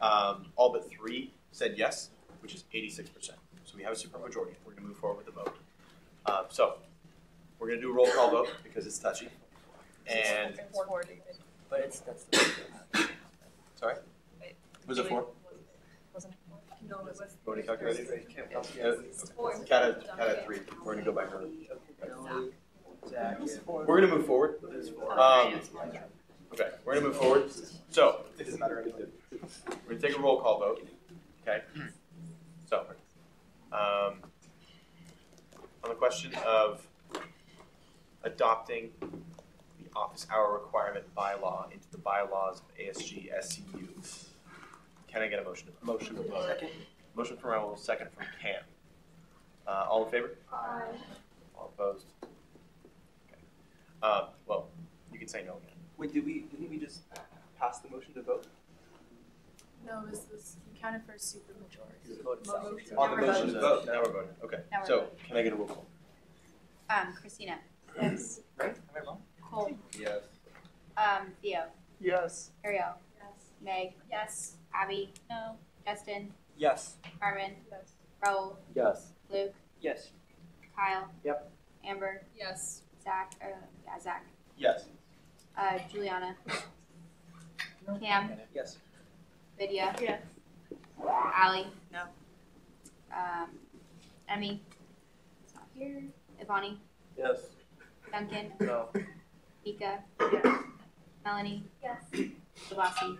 S2: All but 3 said yes, which is 86%. So we have a supermajority. We're going to move forward with the vote. So we're going to do a roll call vote because it's touchy. And
S14: But that's
S2: sorry, was it 4?
S14: Wasn't it 4? No, it was.
S2: Already calculated?
S14: It's 4.
S2: Cat had 3. We're going to go back over. We're going to move forward. Okay, we're going to move forward. So, it doesn't matter anything. We're going to take a roll call vote. Okay? So, on the question of adopting the office hour requirement bylaw into the bylaws of ASG SCU, can I get a motion? Motion. Second. Motion from Raul, second from Cam. All in favor?
S12: Aye.
S2: All opposed? Okay. Well, you can say no again.
S5: Wait, didn't we just pass the motion to vote?
S12: No, it was you counted for a supermajority.
S2: On the motion to vote. Now we're voting. Okay.
S3: Now we're
S2: So,
S3: voting.
S2: can I get a roll call?
S3: Christina. Yes.
S2: Right? Am I wrong?
S3: Cole.
S2: Yes.
S3: Theo.
S15: Yes.
S3: Ariel.
S12: Yes.
S3: Meg.
S10: Yes.
S3: Abby.
S10: No.
S3: Justin.
S15: Yes.
S3: Carmen.
S12: Yes.
S3: Raul.
S13: Yes.
S3: Luke.
S15: Yes.
S3: Kyle.
S15: Yep.
S3: Amber.
S10: Yes.
S3: Zach. Zach.
S2: Yes.
S3: Juliana. Cam.
S15: Yes.
S3: Vidya.
S12: Yes.
S3: Allie.
S4: No.
S3: Emmy. It's not here. Ivani.
S15: Yes.
S3: Duncan.
S15: No.
S3: Mika.
S12: Yes.
S3: Melanie.
S12: Yes.
S3: Sebastian.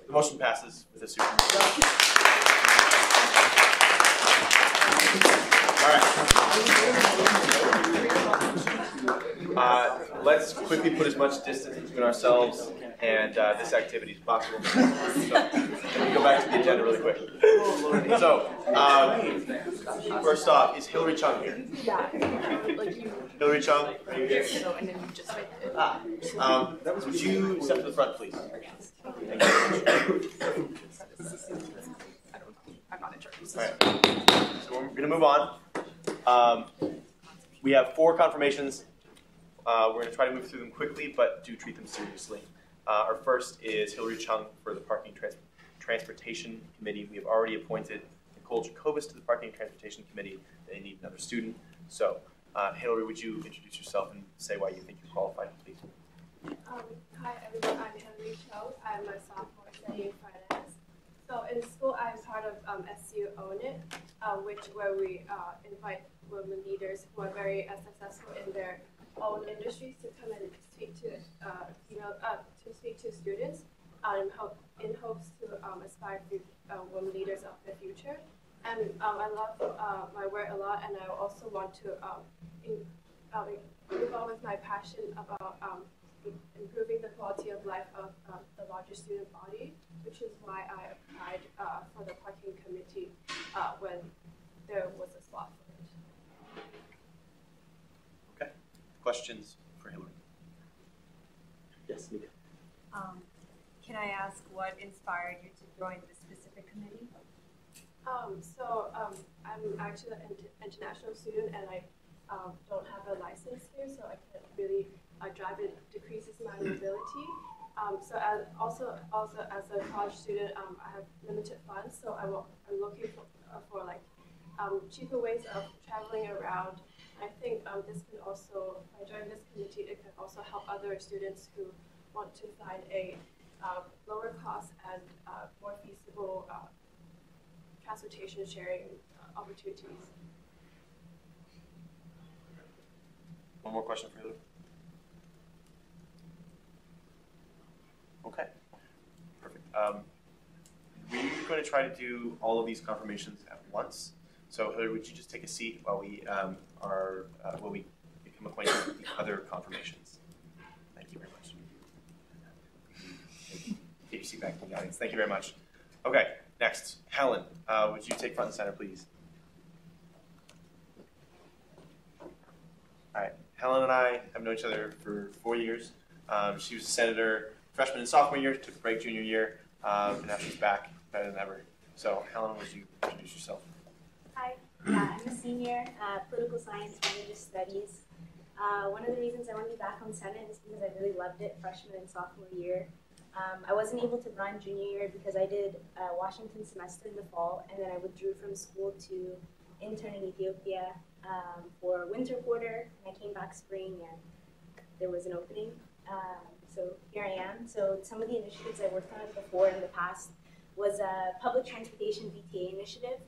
S2: The motion passes with a super. All right. Let's quickly put as much distance between ourselves and this activity as possible. So, let me go back to the agenda really quick. So, first off, is Hillary Chung here?
S12: Yeah. Like you.
S2: Hillary Chung, are you here?
S12: So and then you just like.
S2: Would you step to the front, please? Thank you.
S12: I'm not in charge.
S2: All right. So we're going to move on. We have 4 confirmations. We're going to try to move through them quickly, but do treat them seriously. Our first is Hillary Chung for the Parking Transportation Committee. We have already appointed Nicole Jacobus to the Parking and Transportation Committee. They need another student. So, Hillary, would you introduce yourself and say why you think you're qualified, please?
S16: Hi everyone, I'm Hillary Cho. I'm a sophomore studying finance. So in school, I'm part of SCU Own It, where we invite women leaders who are very successful in their own industries to come and speak to speak to students in hopes to aspire women leaders of the future. And I love my work a lot, and I also want to move on with my passion about improving the quality of life of the larger student body, which is why I applied for the parking committee when there was a slot for it.
S2: Okay. Questions for Hillary?
S13: Yes, Mika.
S17: Can I ask what inspired you to join this specific committee?
S16: I'm actually an international student, and I don't have a license here, so I can't really drive. It decreases my mobility. So as a college student, I have limited funds, so I'm looking for like cheaper ways of traveling around. I think this can also, by joining this committee, it can also help other students who want to find a lower cost and more feasible transportation sharing opportunities.
S2: One more question for you. Okay, perfect. We're going to try to do all of these confirmations at once. So Hillary, would you just take a seat while we while we become acquainted with the other confirmations? Thank you very much. Take your seat back in the audience. Thank you very much. Okay, next, Helen, would you take front and center, please? Helen and I have known each other for 4 years. She was a senator freshman and sophomore year, took a break junior year, and now she's back better than ever. So Helen, would you introduce yourself?
S18: Hi, I'm a senior, political science, religious studies. One of the reasons I want to be back on Senate is because I really loved it freshman and sophomore year. I wasn't able to run junior year because I did Washington semester in the fall, and then I withdrew from school to intern in Ethiopia for winter quarter, and I came back spring, and there was an opening. So here I am. So some of the initiatives I worked on before in the past was a public transportation VTA initiative.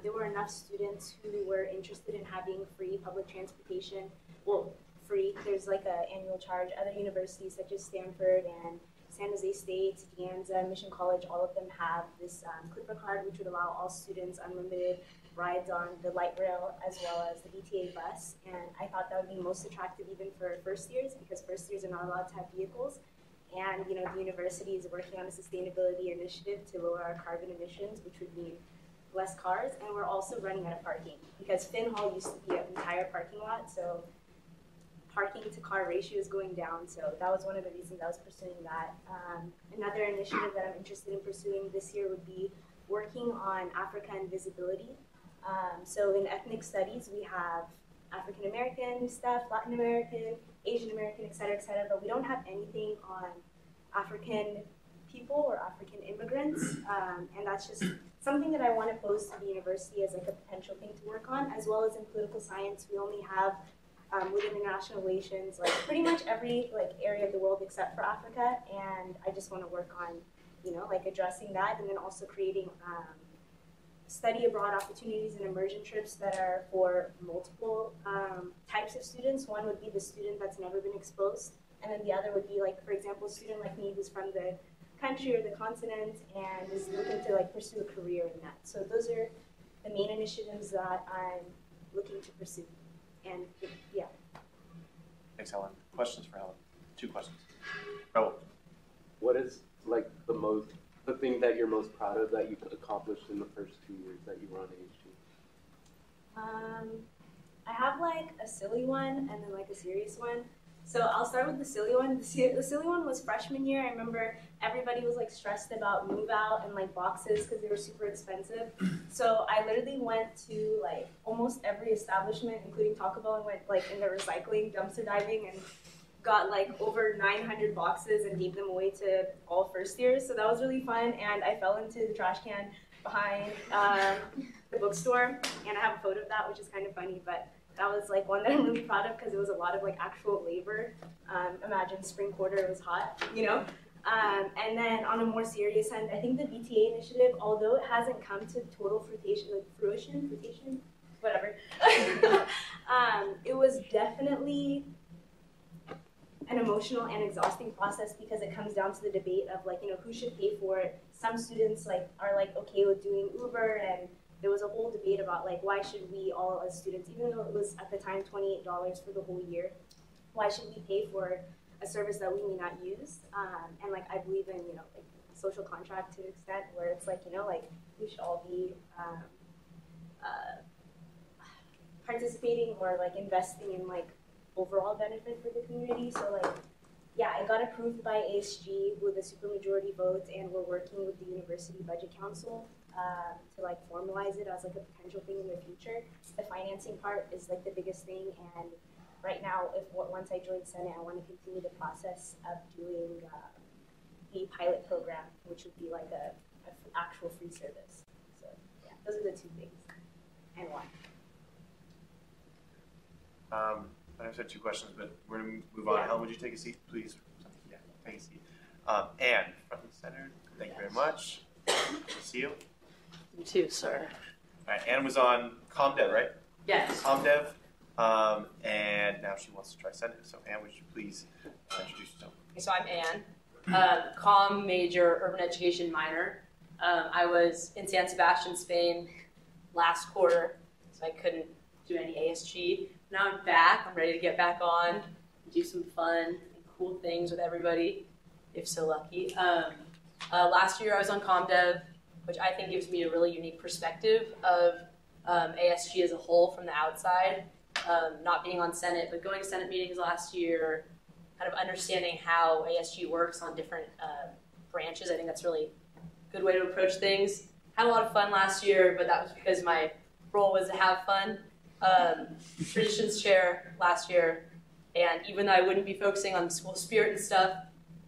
S18: There were enough students who were interested in having free public transportation. Well, free, there's like an annual charge. Other universities such as Stanford and San Jose State, De Anza, Mission College, all of them have this Clipper card, which would allow all students unlimited rides on the light rail as well as the VTA bus. And I thought that would be most attractive even for first years, because first years are not allowed to have vehicles. And the university is working on a sustainability initiative to lower our carbon emissions, which would mean less cars. And we're also running out of parking because Finn Hall used to be an entire parking lot, so parking to car ratio is going down. So that was one of the reasons I was pursuing that. Another initiative that I'm interested in pursuing this year would be working on Africa and visibility. So in ethnic studies, we have African American stuff, Latin American, Asian American, et cetera, but we don't have anything on African people or African immigrants, and that's just something that I want to pose to the university as like a potential thing to work on, as well as in political science. We only have within international relations, like pretty much every area of the world except for Africa, and I just want to work on, like addressing that, and then also creating study abroad opportunities and immersion trips that are for multiple types of students. One would be the student that's never been exposed, and then the other would be like, for example, a student like me who's from the country or the continent and is looking to pursue a career in that. So those are the main initiatives that I'm looking to pursue. And yeah.
S2: Thanks, Helen. Questions for Helen? 2 questions. Raul.
S13: What is the thing that you're most proud of that you've accomplished in the first 2 years that you were on ASG?
S18: I have a silly one and then a serious one. So I'll start with the silly one. The silly one was freshman year. I remember everybody was stressed about move out and boxes because they were super expensive. So I literally went to almost every establishment, including Taco Bell, and went in the recycling, dumpster diving, and got over 900 boxes and gave them away to all first years. So that was really fun, and I fell into the trash can behind the bookstore, and I have a photo of that, which is kind of funny, but that was one that I'm really proud of because it was a lot of actual labor. Imagine spring quarter, it was hot, and then on a more serious end, I think the VTA initiative, although it hasn't come to total fruition, whatever, it was definitely an emotional and exhausting process because it comes down to the debate of who should pay for it. Some students are okay with doing Uber, and there was a whole debate about why should we all as students, even though it was at the time $28 for the whole year, why should we pay for a service that we may not use? And I believe in social contract to an extent where it's we should all be participating or investing in overall benefit for the community. So yeah, I got approved by ASG with a supermajority vote, and we're working with the University Budget Council to formalize it as a potential thing in the future. The financing part is the biggest thing, and right now, once I join Senate, I want to continue the process of doing the pilot program, which would be a actual free service. So yeah, those are the 2 things, and why.
S2: I just had 2 questions, but we're going to move on.
S18: Yeah.
S2: Helen, would you take a seat, please? Yeah, take a seat. Anne, front and center. Thank you very much. Good to see you.
S19: You too, sir.
S2: All right, Anne was on ComDev, right?
S19: Yes.
S2: ComDev, and now she wants to try Senate. So Anne, would you please introduce yourself?
S19: So I'm Anne, comm major, urban education minor. I was in San Sebastian, Spain last quarter, so I couldn't do any ASG. Now I'm back. I'm ready to get back on, do some fun and cool things with everybody, if so lucky. Last year I was on ComDev, which I think gives me a really unique perspective of ASG as a whole from the outside. not being on Senate, but going to Senate meetings last year, kind of understanding how ASG works on different branches. I think that's really a good way to approach things. Had a lot of fun last year, but that was because my role was to have fun. Traditions chair last year, and even though I wouldn't be focusing on school spirit and stuff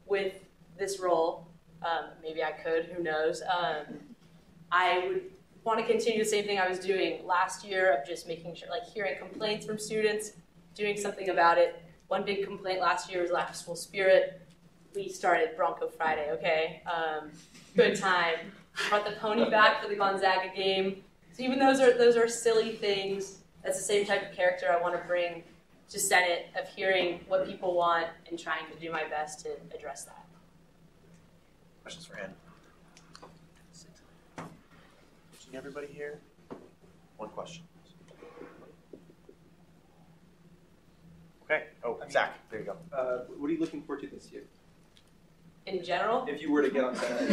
S19: with this role, maybe I could, who knows, I would want to continue the same thing I was doing last year of just making sure, like hearing complaints from students, doing something about it. One big complaint last year was lack of school spirit. We started Bronco Friday, okay? Good time. Brought the pony back for the Gonzaga game. So even those are silly things. That's the same type of character I want to bring to Senate, of hearing what people want and trying to do my best to address that.
S2: Questions for Ann? Seeing everybody here? One question. Okay. Oh, Zach, there you go.
S5: What are you looking forward to this year?
S19: In general?
S5: If you were to get on Senate.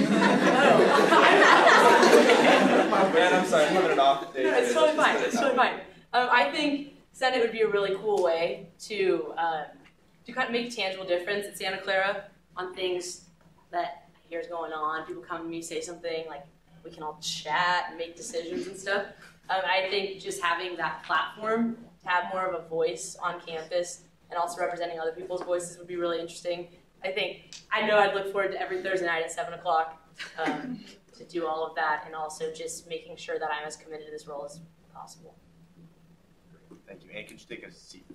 S19: Man,
S5: I'm sorry, I'm having an off day.
S19: No, it's totally fine. It's totally fine. I think Senate would be a really cool way to kind of make a tangible difference in Santa Clara on things that I hear is going on. People come to me, say something, like we can all chat and make decisions and stuff. I think just having that platform to have more of a voice on campus and also representing other people's voices would be really interesting. I know I'd look forward to every Thursday night at 7 o'clock to do all of that, and also just making sure that I'm as committed to this role as possible.
S2: Thank you. And can you take a seat?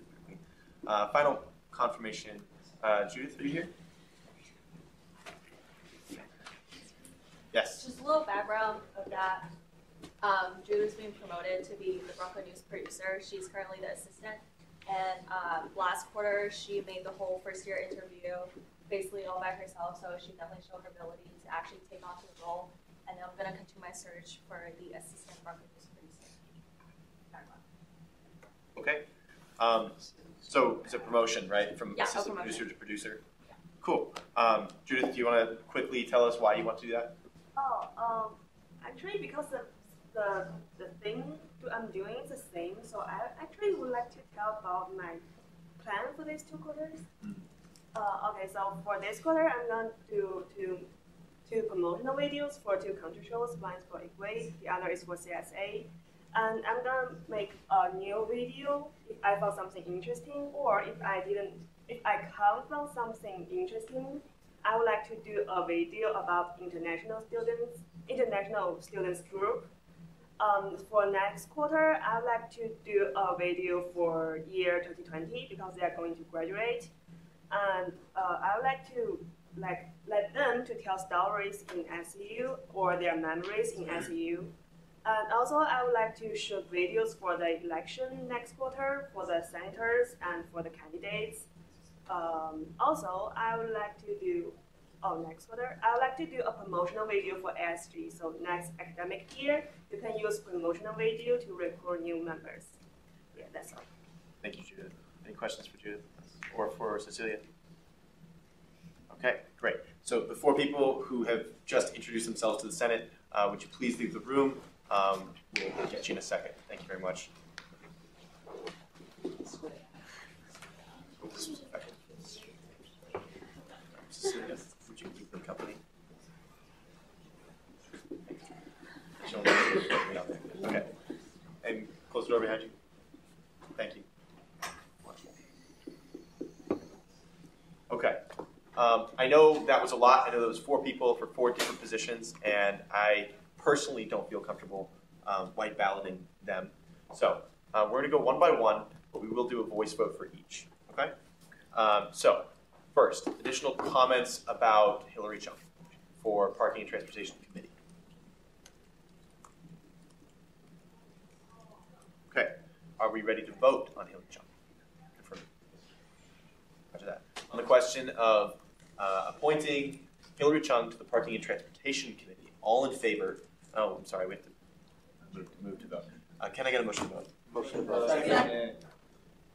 S2: Final confirmation. Judith, are you here? Yes.
S20: Just a little background of that. Judith's being promoted to be the Bronco News producer. She's currently the assistant. And last quarter, she made the whole first-year interview basically all by herself, so she definitely showed her ability to actually take on to the role. And I'm going to continue my search for the assistant Bronco News producer.
S2: Okay. So it's a promotion, right? From assistant producer to producer?
S20: Yeah.
S2: Cool. Judith, do you want to quickly tell us why you want to do that?
S16: Actually, because the thing I'm doing is the same, so I actually would like to tell about my plan for these 2 quarters. Okay, so for this quarter, I'm going to do 2 promotional videos for 2 country shows. One is for Equate, the other is for CSA. And I'm going to make a new video if I found something interesting, or if I come from something interesting, I would like to do a video about international students group. For next quarter, I would like to do a video for year 2020 because they are going to graduate. And I would like to let them to tell stories in SEU or their memories in SEU. And also, I would like to shoot videos for the election next quarter for the senators and for the candidates. Also, I would like to do next quarter, I would like to do a promotional video for ASG. So next academic year, you can use promotional video to recruit new members. Yeah, that's all.
S2: Thank you, Judith. Any questions for Judith or for Cecilia? Okay, great. So the 4 people who have just introduced themselves to the Senate, would you please leave the room? We'll get you in a second. Thank you very much. Cecilia, would you keep them company? Okay. And close the door behind you. Thank you. Okay. I know that was a lot. I know there was 4 people for 4 different positions, and I personally don't feel comfortable white balloting them. So we're going to go one by one, but we will do a voice vote for each. Okay? So first, additional comments about Hillary Chung for Parking and Transportation Committee. Okay. Are we ready to vote on Hillary Chung? Roger that. On the question of appointing Hillary Chung to the Parking and Transportation Committee, all in favor? Oh, I'm sorry, we have to move to vote. Can I get a motion to vote?
S13: Motion to vote.
S2: Second.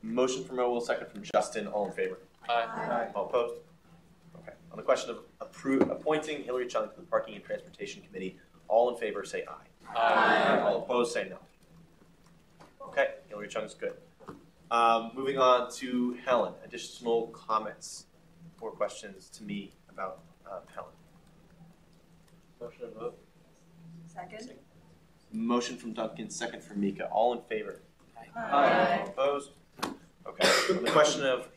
S2: Motion from Raul, second from Justin. All in favor?
S13: Aye.
S2: All opposed? Okay. On the question of appointing Hillary Chung to the Parking and Transportation Committee, all in favor say aye.
S13: Aye.
S2: All opposed say no. Okay, Hillary Chung is good. Moving on to Helen. Additional comments or questions to me about Helen?
S13: Motion to vote.
S4: Second.
S2: Motion from Duncan, second from Mika. All in favor?
S4: Aye.
S2: All opposed? Okay. On the question of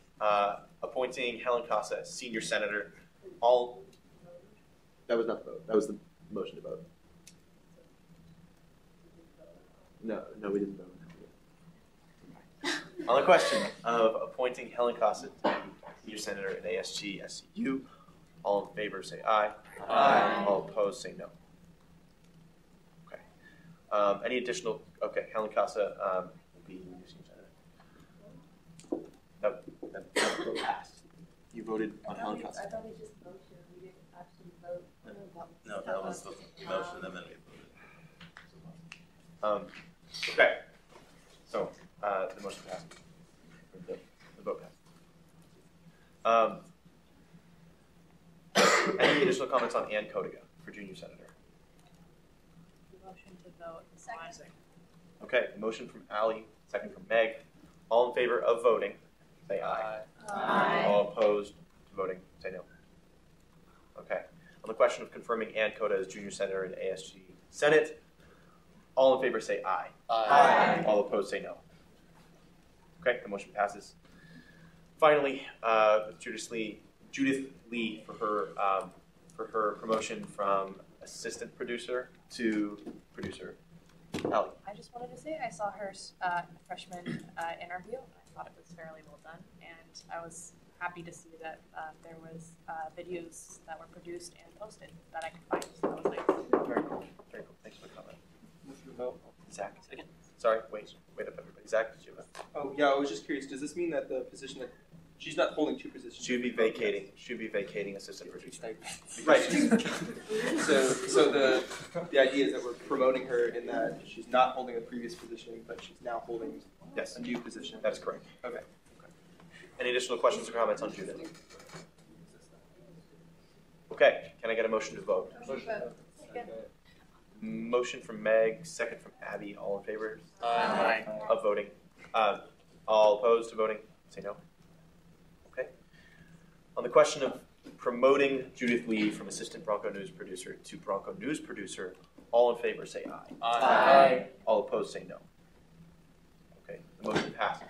S2: appointing Helen Casa as senior senator, that was not the vote. That was the motion to vote. No, we didn't vote. On the question of appointing Helen Casa to be senior senator at ASG SCU, all in favor say aye. Aye. All opposed say no. Okay. Any additional? Okay, Helen Casa will be your senior senator. That vote passed. You voted on Helen Casa.
S14: I thought we just motioned. We didn't actually vote.
S2: No, that was the motion, and then we voted. Okay. So the motion passed. The vote passed. Any additional comments on Ann Kodiga for junior senator?
S4: Motion to vote.
S3: Second.
S2: Okay, motion from Allie, second from Meg. All in favor of voting, say aye.
S4: Aye.
S2: All opposed to voting, say no. Okay. On the question of confirming Ann Kodiga as junior senator in ASG Senate, all in favor say aye.
S6: Aye.
S2: All opposed say no. Okay, the motion passes. Finally, Judith Lee for her promotion from assistant producer to producer. Allie.
S14: I just wanted to say I saw her freshman interview. I thought it was fairly well done, and I was happy to see that there was videos that were produced and posted that I could find. So that was nice.
S2: Very cool. Very cool. Thanks for the comment.
S13: Vote.
S2: Zach. Second. Sorry. Wait up, everybody. Zach, did you have a...
S5: Oh yeah, I was just curious. Does this mean that the position that she's not holding two positions?
S2: Should be vacating assistant producer.
S5: Right. so the idea is that we're promoting her in that she's not holding a previous position, but she's now holding a new position.
S2: That is correct.
S5: Okay.
S2: Any additional questions or comments on Judith? Okay. Can I get a motion to vote? Motion from Meg, second from Abby. All in favor?
S6: Aye.
S2: Of voting. All opposed to voting? Say no. Okay. On the question of promoting Judith Lee from assistant Bronco News producer to Bronco News producer, all in favor say aye.
S6: Aye.
S2: All opposed say no. Okay, the motion passes.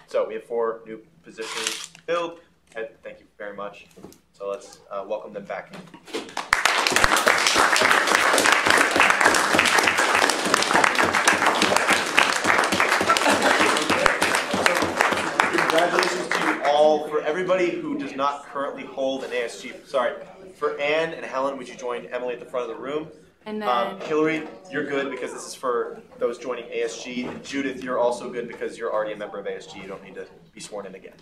S2: So we have 4 new positions filled. Thank you very much. So let's welcome them back in. Congratulations to you all. For everybody who does not currently hold an ASG, sorry, for Anne and Helen, would you join Emily at the front of the room?
S14: And then
S2: Hillary, you're good because this is for those joining ASG. And Judith, you're also good because you're already a member of ASG. You don't need to be sworn in again.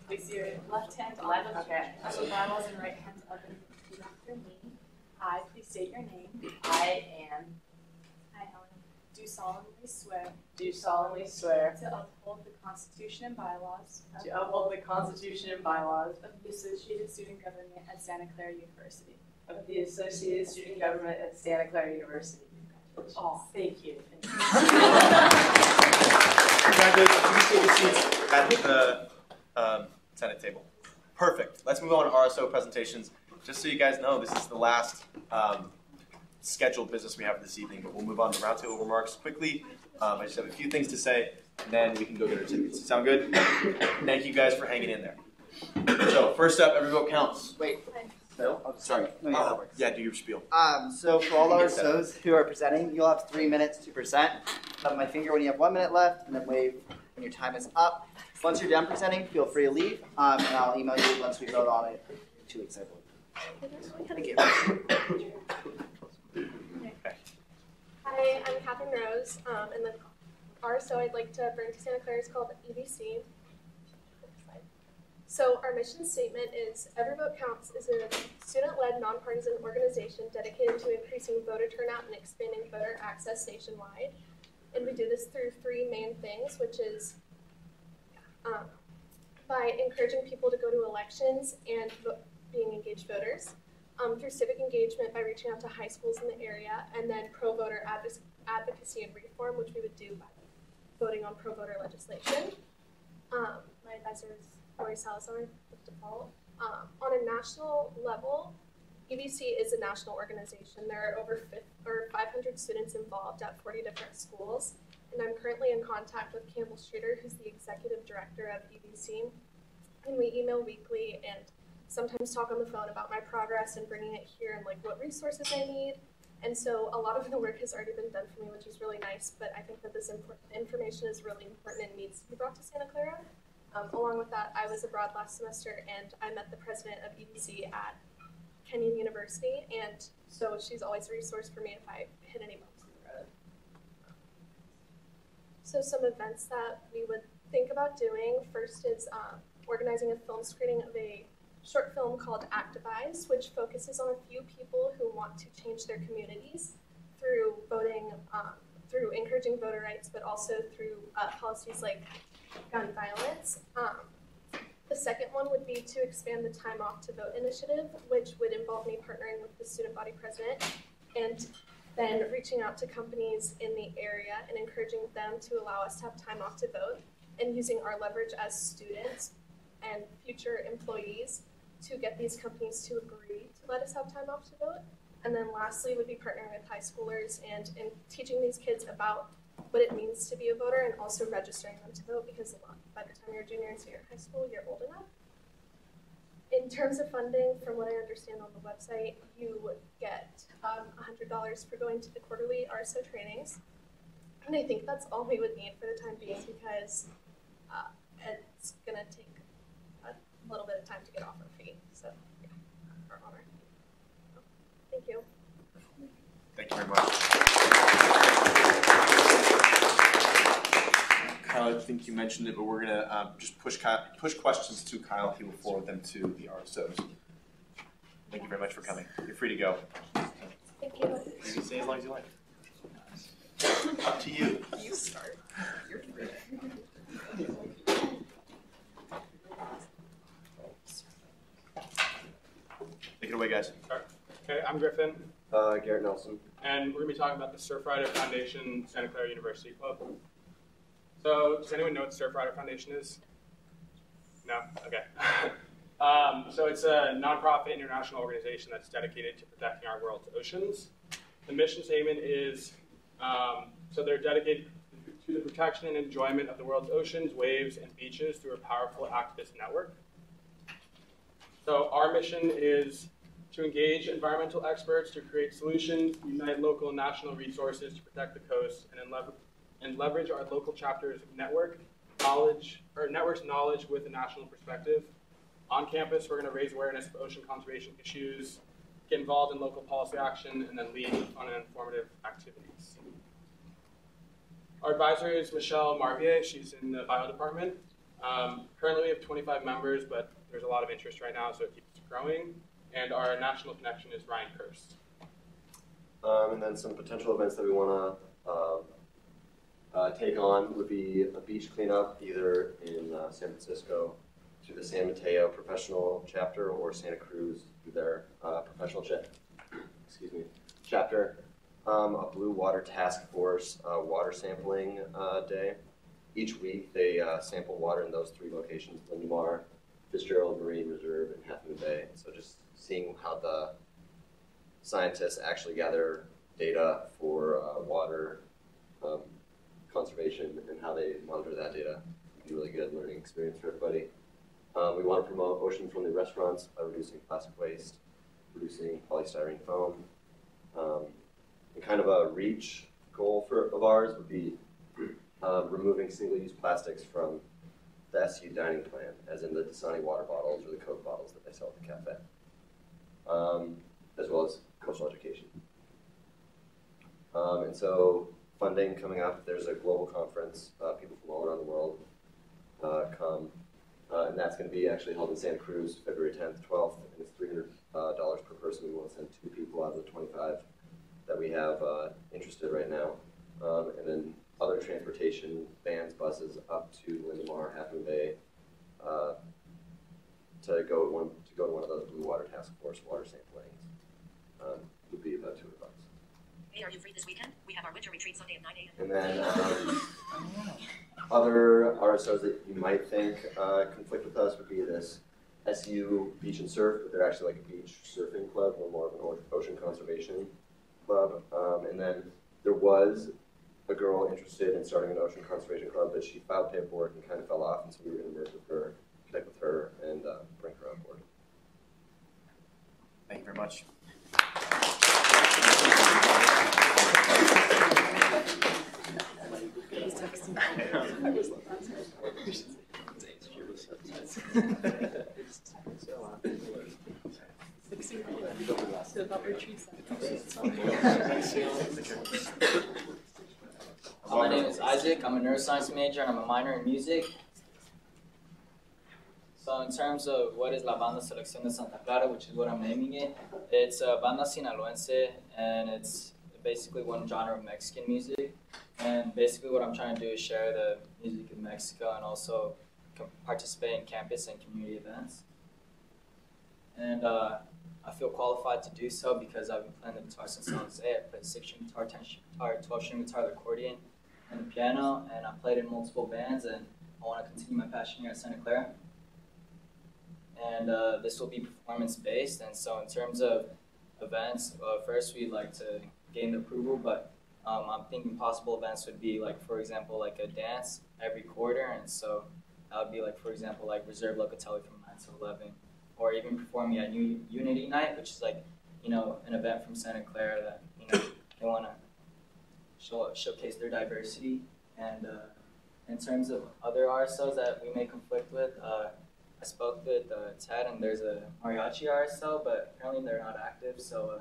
S4: Place your left hand on the official Bibles and right hand up and repeat after me. I, please state your name.
S19: I am.
S4: I, Helen. Do solemnly
S19: swear
S4: to uphold the Constitution and bylaws
S19: to uphold the Constitution and bylaws
S4: of the Associated Student Government at Santa Clara University.
S19: of the Associated Student Government at Santa Clara University. Oh, thank you.
S2: Congratulations. You can take your seats at the Senate table. Perfect. Let's move on to RSO presentations. Just so you guys know, this is the last scheduled business we have this evening, but we'll move on to roundtable remarks quickly. I just have a few things to say, and then we can go get our tickets. Sound good? Thank you guys for hanging in there. So first up, every vote counts.
S11: Wait. No? Oh, sorry.
S2: Yeah, do your spiel.
S11: So for all RSOs who are presenting, you'll have 3 minutes to present. Have my finger when you have 1 minute left, and then wave when your time is up. Once you're done presenting, feel free to leave, and I'll email you once we vote on it 2 weeks, I believe. Thank you.
S16: Hi, I'm Catherine Rose, and the RSO I'd like to bring to Santa Clara is called EBC. So our mission statement is Every Vote Counts is a student-led, nonpartisan organization dedicated to increasing voter turnout and expanding voter access nationwide. And we do this through 3 main things, which is by encouraging people to go to elections and being engaged voters, through civic engagement by reaching out to high schools in the area, and then pro-voter advocacy and reform, which we would do by voting on pro-voter legislation. My advisor is Lori Salazar, with default. On a national level, EVC is a national organization. There are over 500 students involved at 40 different schools, and I'm currently in contact with Campbell Streeter, who's the executive director of EVC, and we email weekly and sometimes talk on the phone about my progress and bringing it here and like what resources I need. And so a lot of the work has already been done for me, which is really nice, but I think that this information is really important and needs to be brought to Santa Clara. Along with that, I was abroad last semester and I met the president of EVC at Kenyon University, and so she's always a resource for me if I hit any bumps in the road. So some events that we would think about doing, first is organizing a film screening of a short film called Activize, which focuses on a few people who want to change their communities through voting, through encouraging voter rights, but also through policies like gun violence. The second one would be to expand the Time Off to Vote initiative, which would involve me partnering with the student body president and then reaching out to companies in the area and encouraging them to allow us to have time off to vote and using our leverage as students and future employees to get these companies to agree to let us have time off to vote. And then lastly would be partnering with high schoolers and teaching these kids about what it means to be a voter and also registering them to vote, because by the time you're a junior in senior high school, you're old enough. In terms of funding, from what I understand on the website, you would get $100 for going to the quarterly RSO trainings. And I think that's all we would need for the time being, because it's going to take a little bit of time to get off our feet. So, yeah, our honor. Thank you.
S2: Thank you very much. Kyle, I think you mentioned it, but we're going to just push questions to Kyle. He will forward them to the RSOs. Thank you very much for coming. You're free to go.
S16: Thank you.
S2: You can stay as long as you like. Up to you.
S21: You start. You're free.
S2: Take it away, guys.
S22: Okay, I'm Griffin.
S13: Garrett Nelson.
S22: And we're going to be talking about the Surfrider Foundation Santa Clara University Club. So, does anyone know what the Surfrider Foundation is? No? Okay. So it's a nonprofit international organization that's dedicated to protecting our world's oceans. The mission statement is, so they're dedicated to the protection and enjoyment of the world's oceans, waves, and beaches through a powerful activist network. So our mission is to engage environmental experts to create solutions, unite local and national resources to protect the coast, and leverage our local chapter's network's knowledge with a national perspective. On campus, we're going to raise awareness of ocean conservation issues, get involved in local policy action, and then lead on informative activities. Our advisor is Michelle Marvier. She's in the bio department. Currently, we have 25 members, but there's a lot of interest right now, so it keeps growing. And our national connection is Ryan Kirst.
S13: And then some potential events that we want to take on would be a beach cleanup, either in San Francisco through the San Mateo professional chapter or Santa Cruz through their professional chapter. A Blue Water Task Force water sampling day. Each week they sample water in those three locations: Lindemar, Fitzgerald Marine Reserve, and Half Moon Bay. So just seeing how the scientists actually gather data for water conservation and how they monitor that data would be a really good learning experience for everybody. We want to promote ocean-friendly restaurants by reducing plastic waste, reducing polystyrene foam. And kind of a reach goal of ours would be removing single-use plastics from the SU dining plan, as in the Dasani water bottles or the Coke bottles that they sell at the cafe, as well as coastal education. And so funding coming up, there's a global conference, people from all around the world come, and that's going to be actually held in Santa Cruz, February 10th, 12th, and it's $300 per person. We want to send 2 people out of the 25 that we have interested right now. And then other transportation, vans, buses up to Lindemar, Half Moon Bay, to go to one of those Blue Water Task Force water samplings would be about $200.
S8: Hey, are you free this weekend? We have our winter retreat Sunday at 9 a.m.
S13: And then other RSOs that you might think conflict with us would be this SU Beach and Surf, but they're actually like a beach surfing club. We're more of an ocean conservation club. And then there was a girl interested in starting an ocean conservation club, but she filed paperwork and kind of fell off, and so we were going to merge with her, connect with her, and bring her on board.
S2: Thank you very much.
S9: My name is Isaac. I'm a neuroscience major and I'm a minor in music. So in terms of what is La Banda Selección de Santa Clara, which is what I'm naming it, it's a banda sinaloense, and it's basically one genre of Mexican music. And basically what I'm trying to do is share the music of Mexico and also participate in campus and community events. And I feel qualified to do so because I've been playing the guitar since I was 8. I played 6-string guitar, 10-string guitar, 12-string guitar, the accordion, and the piano, and I played in multiple bands, and I want to continue my passion here at Santa Clara. And this will be performance-based, and so in terms of events, first we'd like to gain the approval, but I'm thinking possible events would be like, for example, like a dance every quarter, and so that would be like, for example, like Reserve Locatelli from 9 to 11, or even performing at Unity Night, which is like, you know, an event from Santa Clara that, you know, they want to showcase their diversity. And in terms of other RSOs that we may conflict with, I spoke with Ted, and there's a mariachi RSO, but apparently they're not active, so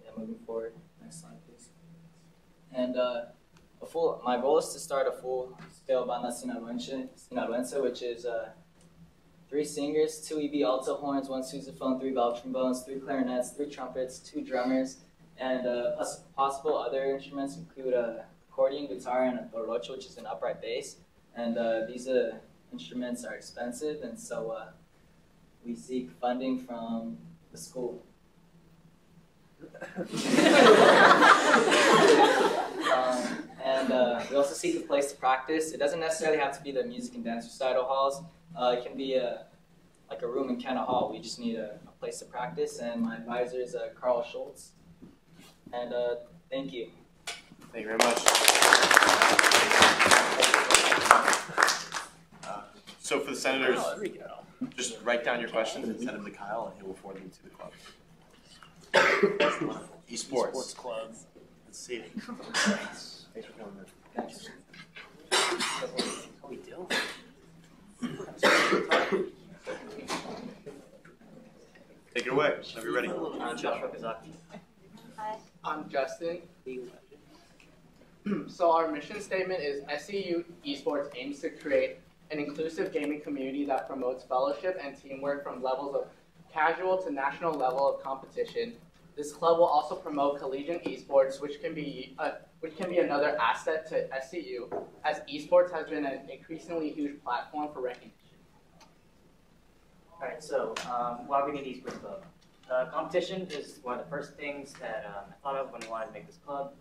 S9: yeah, moving forward. Next slide, please. And my goal is to start a full-scale banda sinaloense, which is 3 singers, 2 EB alto horns, 1 sousaphone, 3 valve trombones, 3 clarinets, 3 trumpets, 2 drummers, and possible other instruments include a accordion, guitar, and a torocho, which is an upright bass. And these instruments are expensive, and so we seek funding from the school. And we also seek a place to practice. It doesn't necessarily have to be the music and dance recital halls. It can be like a room in Kenna Hall. We just need a place to practice, and my advisor is Carl Schultz. And thank you.
S2: Thank you very much. So for the senators, just write down your questions and send them to Kyle, and he will forward them to the club. Esports club. Let's see. Thanks for coming in. How we doing? Take it away. Whenever you're ready.
S23: I'm Joshua Kazaki.
S24: Hi.
S23: I'm Justin. So our mission statement is SCU Esports aims to create an inclusive gaming community that promotes fellowship and teamwork from levels of casual to national level of competition. This club will also promote collegiate esports, which can be another asset to SCU, as esports has been an increasingly huge platform for recognition.
S24: All right, so why we need esports club? Competition is one of the first things that I thought of when I wanted to make this club.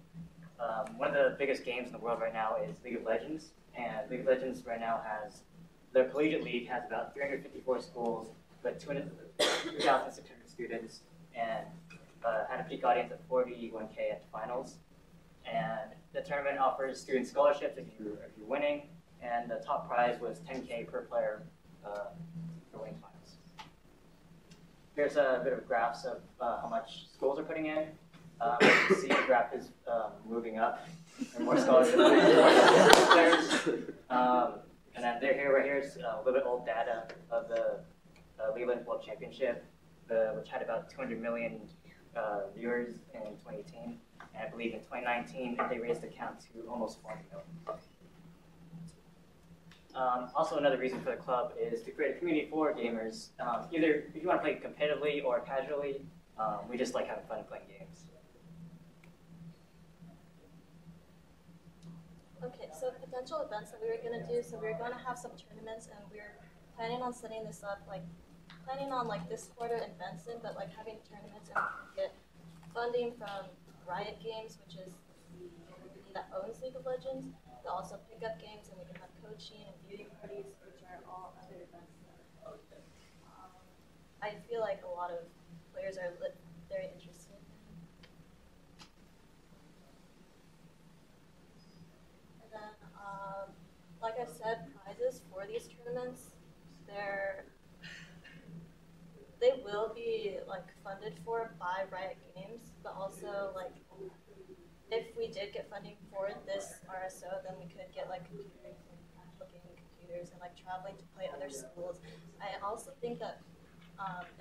S24: One of the biggest games in the world right now is League of Legends, and League of Legends right now has, their collegiate league has about 354 schools, but 2,600 students, and had a peak audience of 41K at the finals. And the tournament offers student scholarships if you're winning, and the top prize was 10K per player for winning finals. Here's a bit of graphs of how much schools are putting in. You can see the graph is moving up, and more scholarships players. And then right here is a little bit old data of the Leland World Championship, which had about 200 million viewers in 2018. And I believe in 2019, they raised the count to almost 400 million. Also, another reason for the club is to create a community for gamers. Either if you want to play competitively or casually, we just like having fun playing games.
S20: Okay, so potential events that we were going to do, so we were going to have some tournaments, and we were planning on setting this up, planning on this quarter in Benson, but having tournaments and get funding from Riot Games, which is the company that owns League of Legends. They also pick up games, and we can have coaching and viewing parties, which are all other events that are open. I feel like a lot of players are very interested. And then, like I said, prizes for these tournaments, they will be like funded for by Riot Games, but also like if we did get funding for this RSO, then we could get like computers and looking computers and like traveling to play other schools. I also think that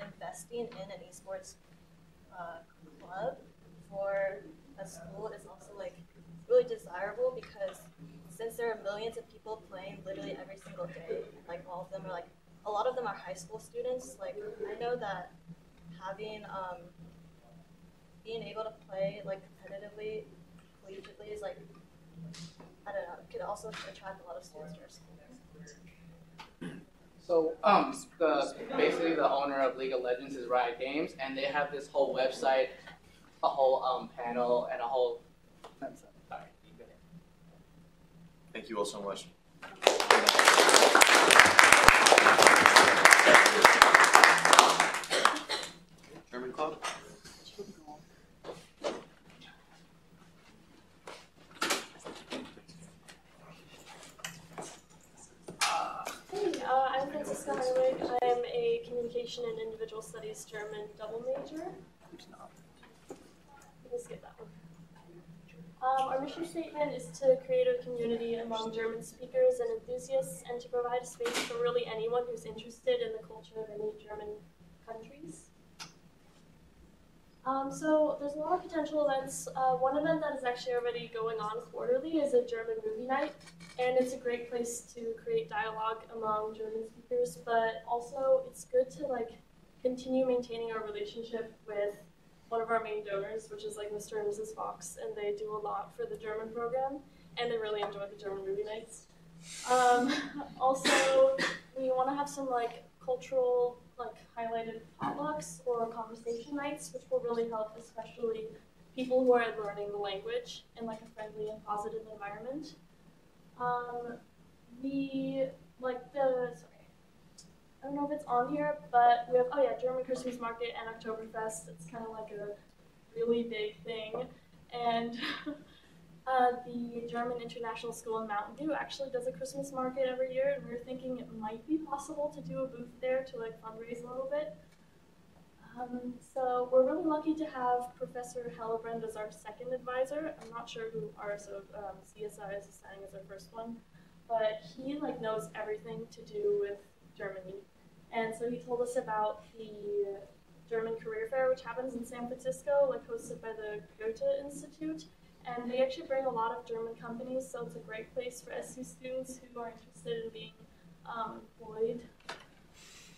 S20: investing in an esports club for a school is also like really desirable, because since there are millions of people playing literally every single day, like all of them are like, a lot of them are high school students. Like I know that having being able to play like competitively, collegiately is like, I don't know, could also attract a lot of students to our school.
S23: So, basically the owner of League of Legends is Riot Games, and they have this whole website, a whole panel, and a whole. Sorry.
S2: Thank you all so much. German Club?
S1: I'm Francisca Heinrich. I am a Communication and Individual Studies German double major. Let's get that one. Our mission statement is to create a community among German speakers and enthusiasts, and to provide a space for really anyone who's interested in the culture of any German countries. So there's a lot of potential events. One event that is actually already going on quarterly is a German movie night, and it's a great place to create dialogue among German speakers, but also it's good to like continue maintaining our relationship with one of our main donors, which is like Mr. and Mrs. Fox, and they do a lot for the German program, and they really enjoy the German movie nights. Also, we want to have some like cultural, like highlighted potlucks or conversation nights, which will really help, especially people who are learning the language in like a friendly and positive environment. I don't know if it's on here, but we have, German Christmas Market and Oktoberfest. It's kind of like a really big thing. And the German International School in Mountain View actually does a Christmas market every year, and we were thinking it might be possible to do a booth there to like fundraise a little bit. So we're really lucky to have Professor Hellebrand as our second advisor. I'm not sure who RSO CSI is assigning as our first one, but he like knows everything to do with Germany. And so he told us about the German Career Fair, which happens in San Francisco, like hosted by the Goethe Institute. And they actually bring a lot of German companies, so it's a great place for SU students who are interested in being employed.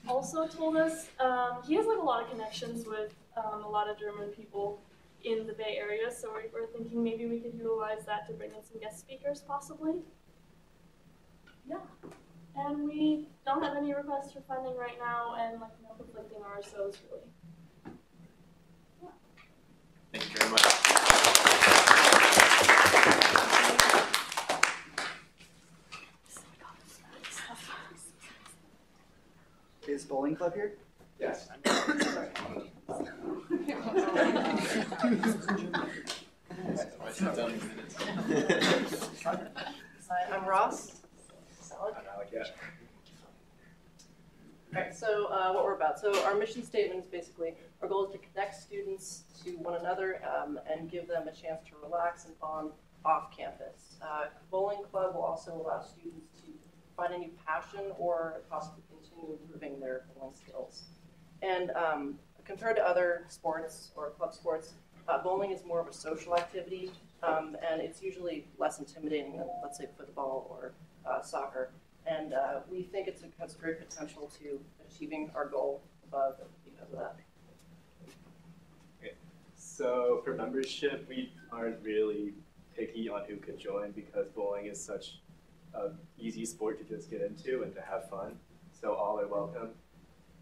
S1: Also told us, he has like a lot of connections with a lot of German people in the Bay Area, so we're thinking maybe we could utilize that to bring in some guest speakers possibly. Yeah. And we don't have any requests for funding right now, and like no conflicting RSOs really. Yeah.
S2: Thank you very much.
S11: Is Bowling Club here?
S2: Yes.
S7: I'm Ross. Alright, so what we're about. So our mission statement is basically, our goal is to connect students to one another and give them a chance to relax and bond off campus. Bowling Club will also allow students to find a new passion or possibly continue improving their bowling skills. And compared to other sports or club sports, bowling is more of a social activity, and it's usually less intimidating than, let's say, football or soccer. And we think it has great potential to achieving our goal above because of that.
S10: Okay. So for membership, we aren't really picky on who could join because bowling is such an easy sport to just get into and to have fun. So all are welcome.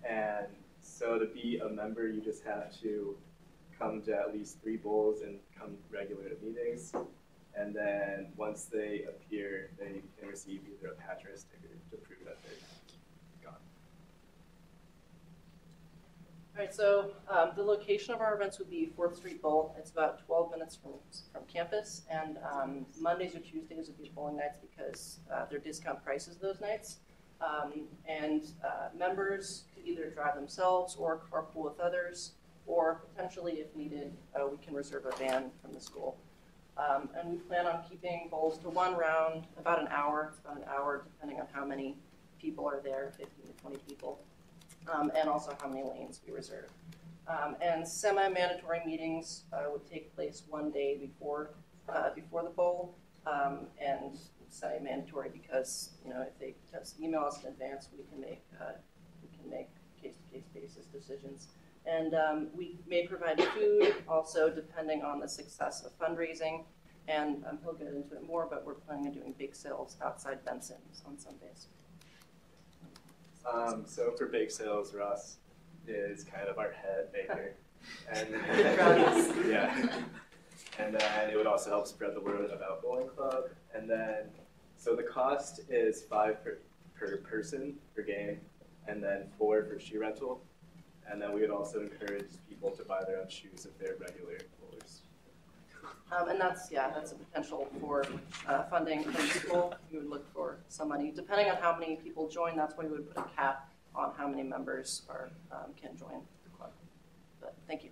S10: And so to be a member, you just have to come to at least 3 bowls and come regular to meetings. And then once they appear, they can receive either a patch or a sticker to prove that they're gone.
S7: All right, so the location of our events would be 4th Street Bowl. It's about 12 minutes from campus, and Mondays or Tuesdays would be bowling nights because they're discount prices those nights. Members could either drive themselves or carpool with others, or potentially, if needed, we can reserve a van from the school. And we plan on keeping bowls to 1 round, about an hour. It's about an hour, depending on how many people are there, 15 to 20 people, and also how many lanes we reserve. And semi-mandatory meetings would take place 1 day before the bowl, and semi-mandatory because if they just email us in advance, we can make case-to-case basis decisions. And we may provide food also depending on the success of fundraising. And he'll get into it more, but we're planning on doing bake sales outside Benson's on Sundays.
S10: So for bake sales, Ross is kind of our head baker. And yeah. And then it would also help spread the word about Bowling Club. And then, so the cost is $5 per person per game, and then $4 for shoe rental. And then we would also encourage people to buy their own shoes if they're regular bowlers.
S7: And that's a potential for funding from the school. We would look for some money. Depending on how many people join, that's why we would put a cap on how many members can join the club. But thank you.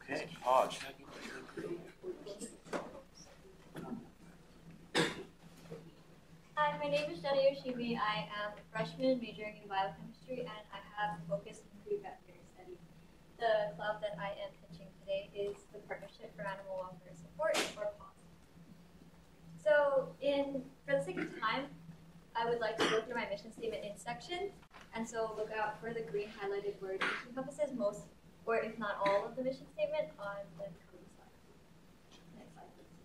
S2: Okay, Hodge.
S20: Hi, my name is Jenny Yoshimi. I am a freshman majoring in biochemistry, and I have a focus in pre-veterinary studies. The club that I am pitching today is the Partnership for Animal Welfare Support, or PAWS. So, for the sake of time, I would like to go through my mission statement in sections, and so look out for the green highlighted word, which encompasses most, or if not all, of the mission statement on the code slide. Next slide, please.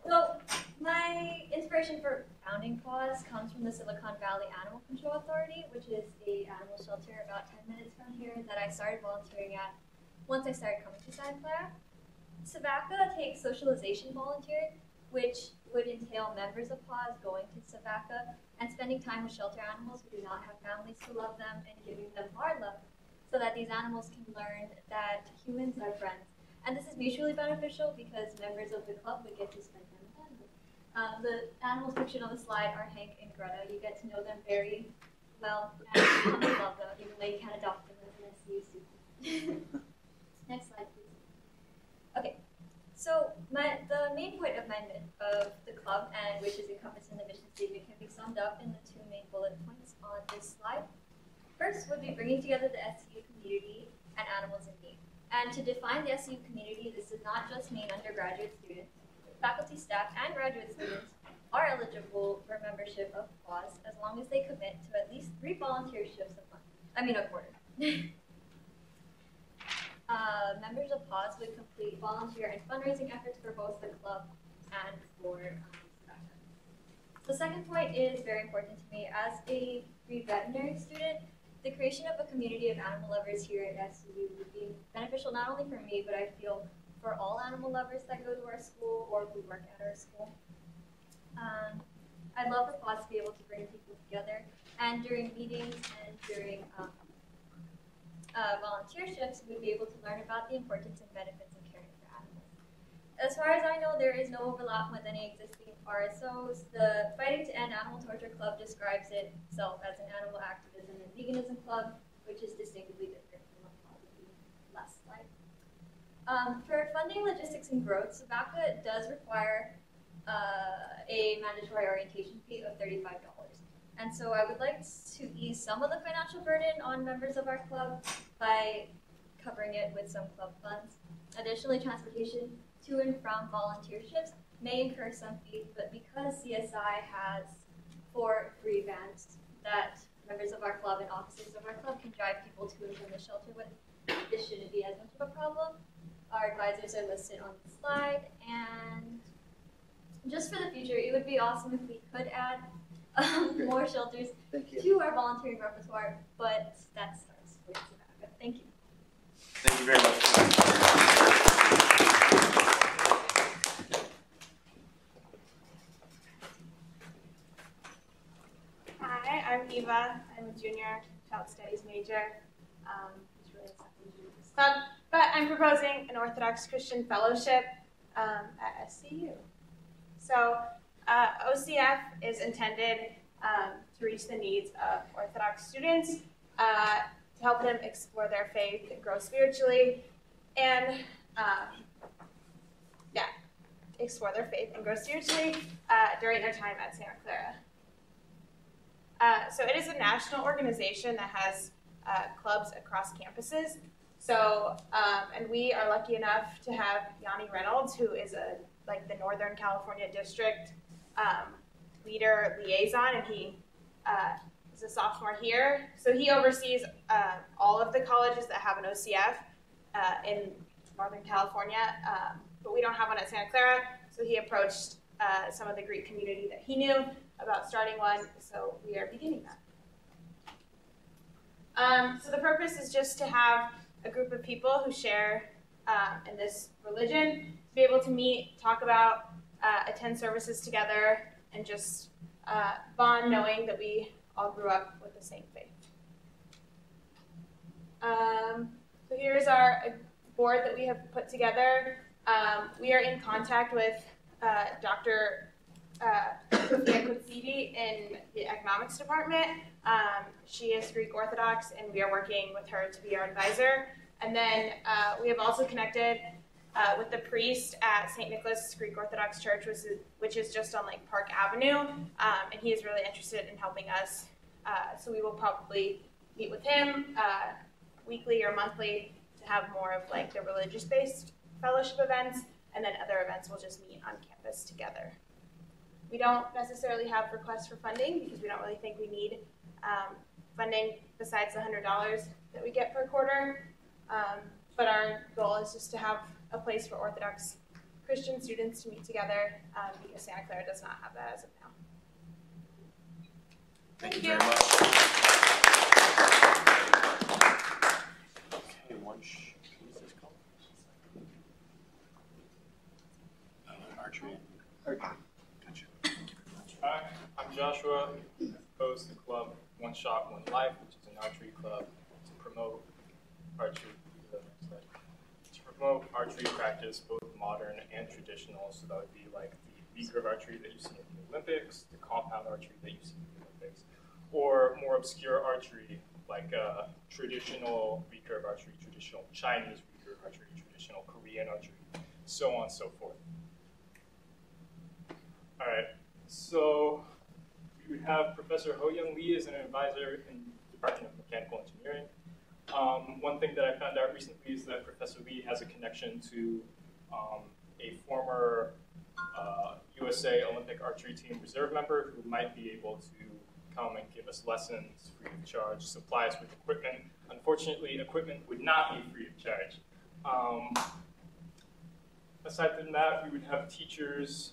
S20: So, my inspiration for founding PAWS comes from the Silicon Valley Animal Control Authority, which is an animal shelter about 10 minutes from here that I started volunteering at once I started coming to Santa Clara. SAVACA takes socialization volunteering, which would entail members of PAWS going to SAVACA and spending time with shelter animals who do not have families to love them and giving them our love so that these animals can learn that humans are friends. And this is mutually beneficial because members of the club would get to spend time with animals. The animals pictured on the slide are Hank and Greta. You get to know them very well and come to love them, even though you can't adopt them as an SCU student. Next slide, please. Okay, so the main point of the club, and which is encompassed in the mission statement, can be summed up in the 2 main bullet points on this slide. First would be bringing together the SCU community and animals in need. And to define the SCU community, this does not just mean undergraduate students. Faculty, staff, and graduate students are eligible for membership of PAWS as long as they commit to at least 3 volunteer shifts a quarter. Members of PAWS would complete volunteer and fundraising efforts for both the club and for the second point is very important to me. As a veterinary student, the creation of a community of animal lovers here at SCU would be beneficial not only for me, but I feel for all animal lovers that go to our school or who work at our school. I'd love for PAWS to be able to bring people together, and during meetings and during volunteer shifts, we'd be able to learn about the importance and benefits of caring for animals. As far as I know, there is no overlap with any existing RSOs. The Fighting to End Animal Torture Club describes itself as an animal activism and veganism club, which is distinctly different from what probably last slide. For funding, logistics, and growth, SAVACA does require a mandatory orientation fee of $35. And so I would like to ease some of the financial burden on members of our club by covering it with some club funds. Additionally, transportation to and from volunteer shifts may incur some fees, but because CSI has 4 free vans that members of our club and officers of our club can drive people to and from the shelter with, this shouldn't be as much of a problem. Our advisors are listed on the slide, and just for the future, it would be awesome if we could add more shelters
S11: Thank you.
S20: to our volunteering repertoire, but that starts with Samantha. Thank you.
S2: Thank you very much.
S12: Hi, I'm Eva. I'm a junior child studies major. It's really exciting to do this club, but I'm proposing an Orthodox Christian fellowship at SCU. So OCF is intended to reach the needs of Orthodox students, to help them explore their faith and grow spiritually, and explore their faith and grow spiritually during their time at Santa Clara. So it is a national organization that has clubs across campuses. So, and we are lucky enough to have Yanni Reynolds, who is the Northern California District leader liaison, and he is a sophomore here. So he oversees all of the colleges that have an OCF in Northern California, but we don't have one at Santa Clara. So he approached some of the Greek community that he knew about starting one, so we are beginning that. So the purpose is just to have a group of people who share in this religion, to be able to meet, talk about, attend services together, and just bond knowing that we all grew up with the same faith. So here's our board that we have put together. We are in contact with Dr. Sofia Kutsidi in the economics department. She is Greek Orthodox, and we are working with her to be our advisor. And then we have also connected with the priest at St. Nicholas Greek Orthodox Church, which is just on Park Avenue, and he is really interested in helping us. So we will probably meet with him weekly or monthly to have more of the religious-based fellowship events, and then other events we'll just meet on campus together. We don't necessarily have requests for funding because we don't really think we need funding besides the $100 that we get per quarter. But our goal is just to have a place for Orthodox Christian students to meet together because Santa Clara does not have that as of now.
S2: Thank you very much. Okay, what is this called? Archery. Gotcha.
S15: Hi, I'm Joshua. I host the club One Shot, One Life, which is an archery club to promote archery. To promote archery practice, both modern and traditional. So that would be like the recurve archery that you see in the Olympics, the compound archery that you see in the Olympics, or more obscure archery like traditional recurve archery, traditional Chinese recurve archery, traditional Korean archery, so on and so forth. All right, so we would have Professor Ho-Young Lee as an advisor in the Department of Mechanical Engineering. One thing that I found out recently is that Professor Lee has a connection to a former USA Olympic archery team reserve member who might be able to come and give us lessons free of charge, supply us with equipment. Unfortunately, equipment would not be free of charge. Aside from that, we would have teachers,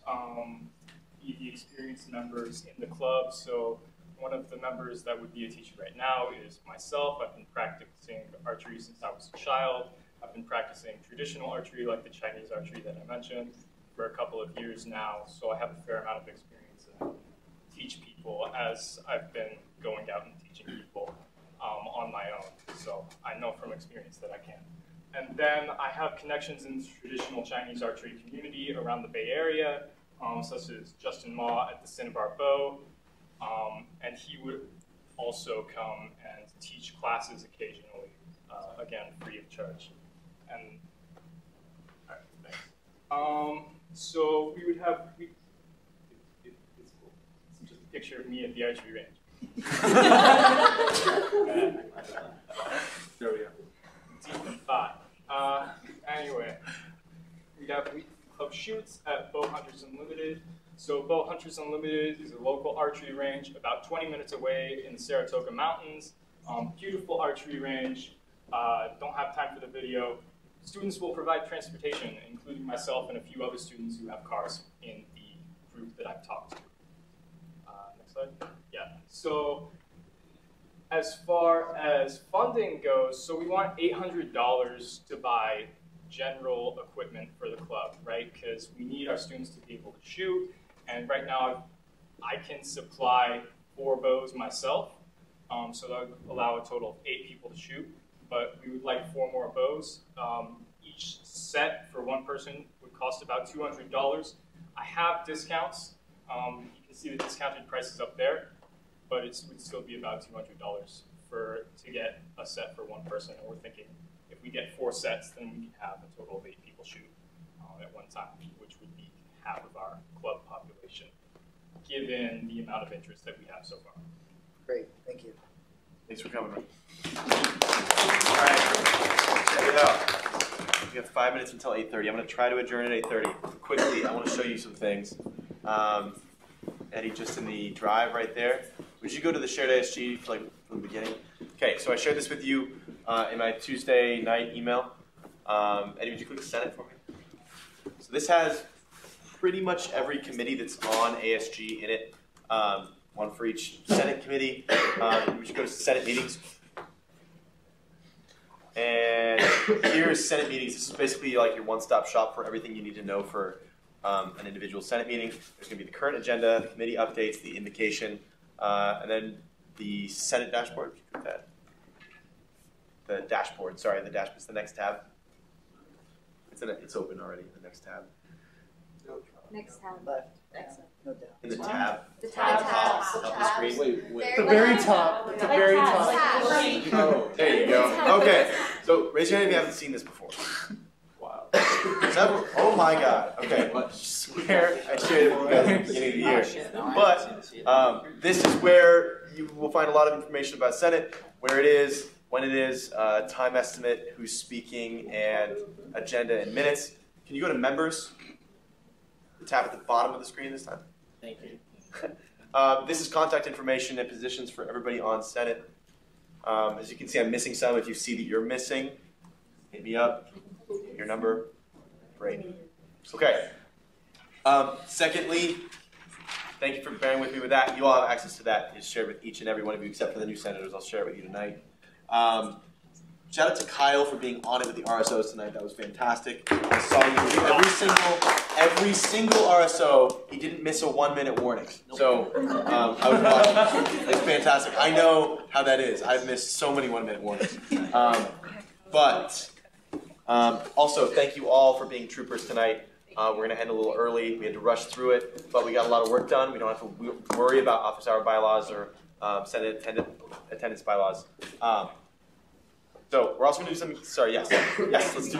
S15: be the experienced members in the club. So one of the members that would be a teacher right now is myself. I've been practicing archery since I was a child. I've been practicing traditional archery like the Chinese archery that I mentioned for a couple of years now. So I have a fair amount of experience and teach people as I've been going out and teaching people on my own. So I know from experience that I can. And then I have connections in the traditional Chinese archery community around the Bay Area, such as Justin Ma at the Cinnabar Bow, and he would also come and teach classes occasionally, again, free of charge. And all right, thanks. So we would have, it's cool. It's just a picture of me at the archery range. There we go. D5. Anyway, we have club shoots at Bow Hunters Unlimited. So Bow Hunters Unlimited is a local archery range about 20 minutes away in the Saratoga Mountains. Beautiful archery range. Don't have time for the video. Students will provide transportation, including myself and a few other students who have cars in the group that I've talked to. Next slide. So as far as funding goes, so we want $800 to buy general equipment for the club, right? Because we need our students to be able to shoot. And right now, I can supply 4 bows myself. So that would allow a total of 8 people to shoot. But we would like 4 more bows. Each set for one person would cost about $200. I have discounts. You can see the discounted prices up there, but it would still be about $200 to get a set for one person. And we're thinking if we get 4 sets, then we can have a total of 8 people shoot at one time, which would be half of our club population, given the amount of interest that we have so far.
S11: Great, thank you.
S2: Thanks for coming. All right, check it out. We have 5 minutes until 8:30. I'm going to try to adjourn at 8:30. Quickly, I want to show you some things. Eddie, just in the drive right there. Would you go to the shared ASG from the beginning? Okay, so I shared this with you in my Tuesday night email. Eddie, would you click send it for me? So this has pretty much every committee that's on ASG in it. One for each Senate committee. We should go to Senate meetings. And here's Senate meetings. This is basically like your one-stop shop for everything you need to know for an individual Senate meeting. There's going to be the current agenda, the committee updates, the invocation, and then the Senate dashboard. The dashboard. Sorry, the dashboard. It's the next tab. It's open already. The next tab.
S20: Next tab.
S11: Left.
S20: Next.
S11: No doubt.
S2: In the tab.
S20: The tab.
S2: Top of the screen.
S11: The very top. The very top.
S2: Oh, there you go. Okay. So raise your hand if you haven't seen this before. Wow. Oh my God. Okay. I swear I shared it with you guys at the beginning of the year. But this is where you will find a lot of information about Senate, where it is, when it is, time estimate, who's speaking, and agenda and minutes. Can you go to members? The tab at the bottom of the screen this time.
S9: Thank you.
S2: This is contact information and positions for everybody on Senate. As you can see, I'm missing some. If you see that you're missing, hit me up. Your number. Great. Okay. Secondly, thank you for bearing with me with that. You all have access to that. It's shared with each and every one of you, except for the new senators. I'll share it with you tonight. Shout out to Kyle for being on it with the RSOs tonight. That was fantastic. I saw you every single RSO. He didn't miss a 1-minute warning. So I was watching. It's fantastic. I know how that is. I've missed so many 1-minute warnings. But also, thank you all for being troopers tonight. We're going to end a little early. We had to rush through it, but we got a lot of work done. We don't have to worry about office hour bylaws or Senate attendance bylaws. So we're also going to do something. Sorry, yes, let's do.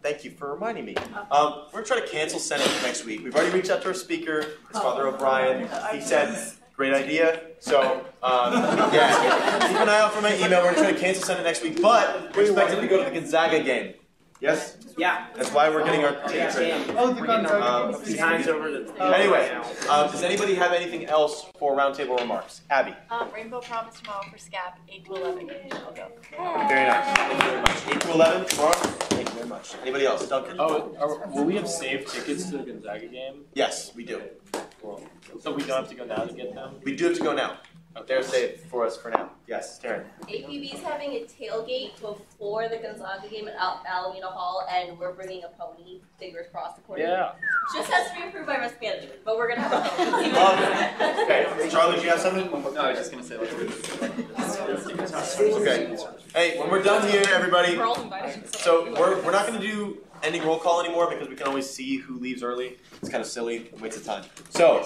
S2: Thank you for reminding me. We're going to try to cancel Senate next week. We've already reached out to our speaker, his Father O'Brien. He said, great idea. So, yeah, keep an eye out for my email. We're going to try to cancel Senate next week, but we're expected to go to the Gonzaga game. Yes?
S3: Yeah.
S2: That's why we're getting our tickets right now.
S3: Oh, the Gonzaga. Times over the.
S2: Anyway, does anybody have anything else for roundtable remarks? Abby.
S14: Rainbow Promise tomorrow for SCAP, 8 to 11. I'll go.
S2: Very nice. Thank you very much. 8 to 11 tomorrow. Thank you very much. Anybody else? Duncan.
S3: Will we have saved tickets to the Gonzaga game?
S2: Yes, we do.
S3: Cool. So we don't have to go now to get them?
S2: We do have to go now. They're saved for us for now. Yes, Taryn.
S5: APB is having a tailgate before the Gonzaga game at Alameda Hall, and we're bringing a pony. Fingers crossed, according
S3: Yeah.
S5: Just has to be approved by risk management, but we're going to have a pony.
S2: Okay, Charlie, do you have something?
S3: No, I was just going to say let's do it.
S2: Okay. Hey, when we're done here, everybody, so we're not going to do ending roll call anymore because we can always see who leaves early. It's kind of silly and wastes of time. So,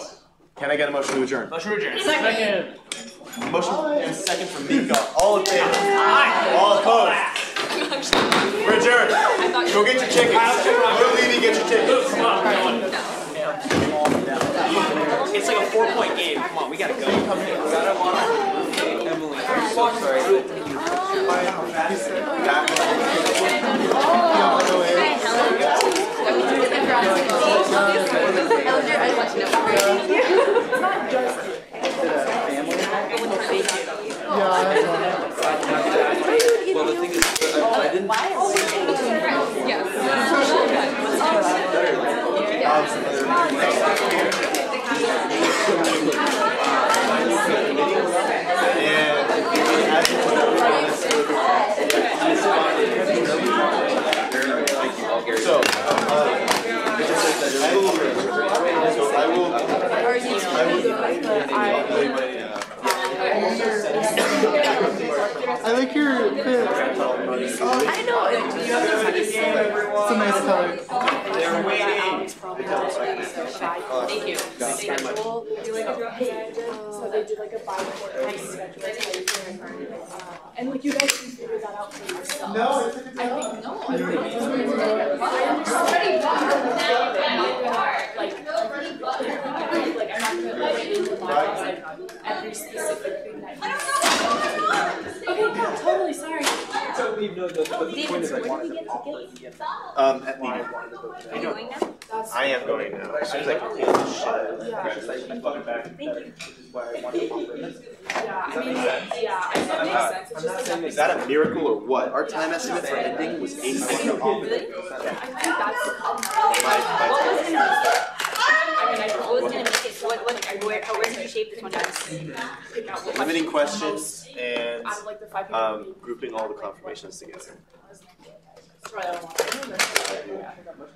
S2: can I get a motion to adjourn?
S3: Motion to adjourn.
S2: Second. Motion and a second from Mika. All in favor? Aye. All opposed? We're adjourned. Go get your tickets. Go leave and get your tickets.
S3: Come on. It's like a 4-point game. Come on, we gotta go. Emily, I'm so sorry.
S6: Well, the thing is, I didn't.
S2: Yes.
S7: so shy. Thank you.
S16: Schedule, do like a so they did like a bi-quarterly schedule. And like you guys can figure that out for yourselves.
S2: No,
S16: I think no. I already like I'm not gonna like in the bylaws like every specific thing that you okay, no, totally sorry.
S3: Totally no, the point is I wanted to offer
S2: At the
S3: why I wanted to vote
S2: Are you going now? I am going now. As soon as I complete this shit.
S3: Which is why I wanted to offer this.
S16: Yeah, I mean, that makes sense. It's just like
S2: Is that a miracle or what? Our time estimate for ending was 8 minutes.
S16: I think that's
S20: What was gonna make it? Where did you shape this one down?
S2: Limiting questions and
S16: out of like the 5 people
S2: grouping all the confirmations together.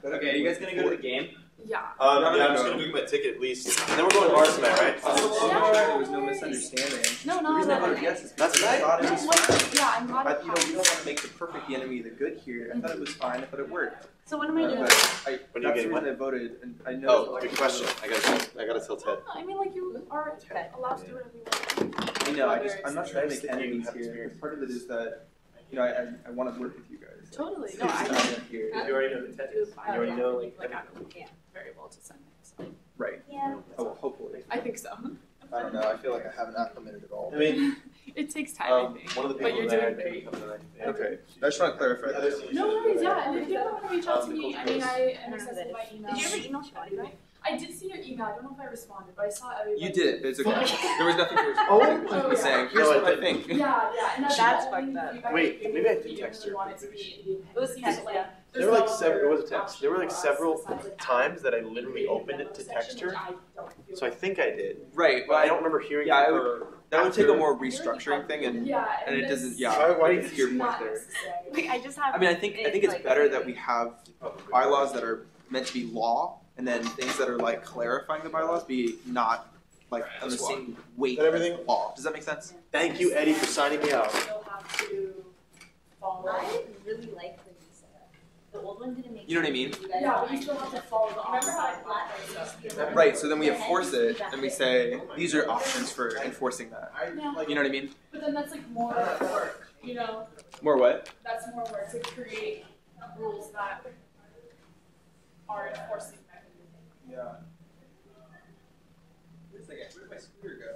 S3: Okay, are you guys gonna go to the game?
S16: Yeah.
S2: Yeah, I'm just gonna book my ticket at least. And then we're going to Mars tonight, right?
S3: There was no misunderstanding.
S16: No,
S3: The reason I voted yes is because I thought it was fine.
S16: Yeah, I'm glad.
S3: But you know, we don't want to make the perfect the enemy of the good here. I thought it was fine. I thought it worked.
S16: So what am I doing?
S3: But
S2: When are you
S3: that's the
S2: getting
S3: reason
S2: what?
S3: I voted, and I know.
S2: Oh, good question. I gotta tell Ted.
S16: I mean, like you are allowed to do whatever you want.
S3: I know. I'm not trying to make enemies here. Part of it is that, you know, I want to work with you guys.
S16: Totally.
S3: No, I
S10: You already know the test. You already know like
S16: I can't very well to send things. So.
S3: Right.
S20: Yeah.
S3: Oh, well, hopefully.
S16: I think so.
S3: I don't know. I feel like I haven't acclimated at all.
S2: I mean,
S16: it takes time, I think.
S2: one of the
S16: But
S2: people
S16: you're
S2: that
S16: doing
S2: I
S16: great.
S3: Okay. I just want to clarify that.
S16: No worries, yeah. And if you ever want to reach out to me, I mean, I am accessible by email.
S20: Did you ever email Shawty?
S16: I did see your email. I don't know if I responded, but I saw everybody.
S3: You did. It's okay. There was nothing to respond to. She was saying, here's what I think.
S16: Yeah, and that's
S7: fucked up.
S2: Wait, maybe I did text her.
S16: It
S20: was text, yeah.
S2: There were like several. It was a text. There were like several times that I literally opened it to text her. So I think I did.
S3: Right.
S2: But I don't remember hearing
S3: Yeah,
S2: from her.
S3: that would take a more restructuring thing, and it doesn't. Yeah.
S2: Why
S3: I
S2: do
S3: think
S2: you
S3: your point there.
S20: Like, I just have.
S3: I mean, I think it's better that we have bylaws that are meant to be law, and then things that are like clarifying the bylaws be not like on the same weight as law. Does that make sense?
S2: Thank you, Eddie, for signing me out.
S5: I really like the new setup. The old one didn't make
S3: You know what I mean?
S16: Yeah, but you still have to follow the
S5: Remember how I flat
S3: Right. So then we enforce it, and we say these are options for enforcing that.
S16: Yeah.
S3: You know what I mean?
S16: But then that's like more work, you know?
S3: More what?
S16: That's more work to create rules that are enforcing mechanisms.
S3: Yeah. Wait a second. Where did my scooter go?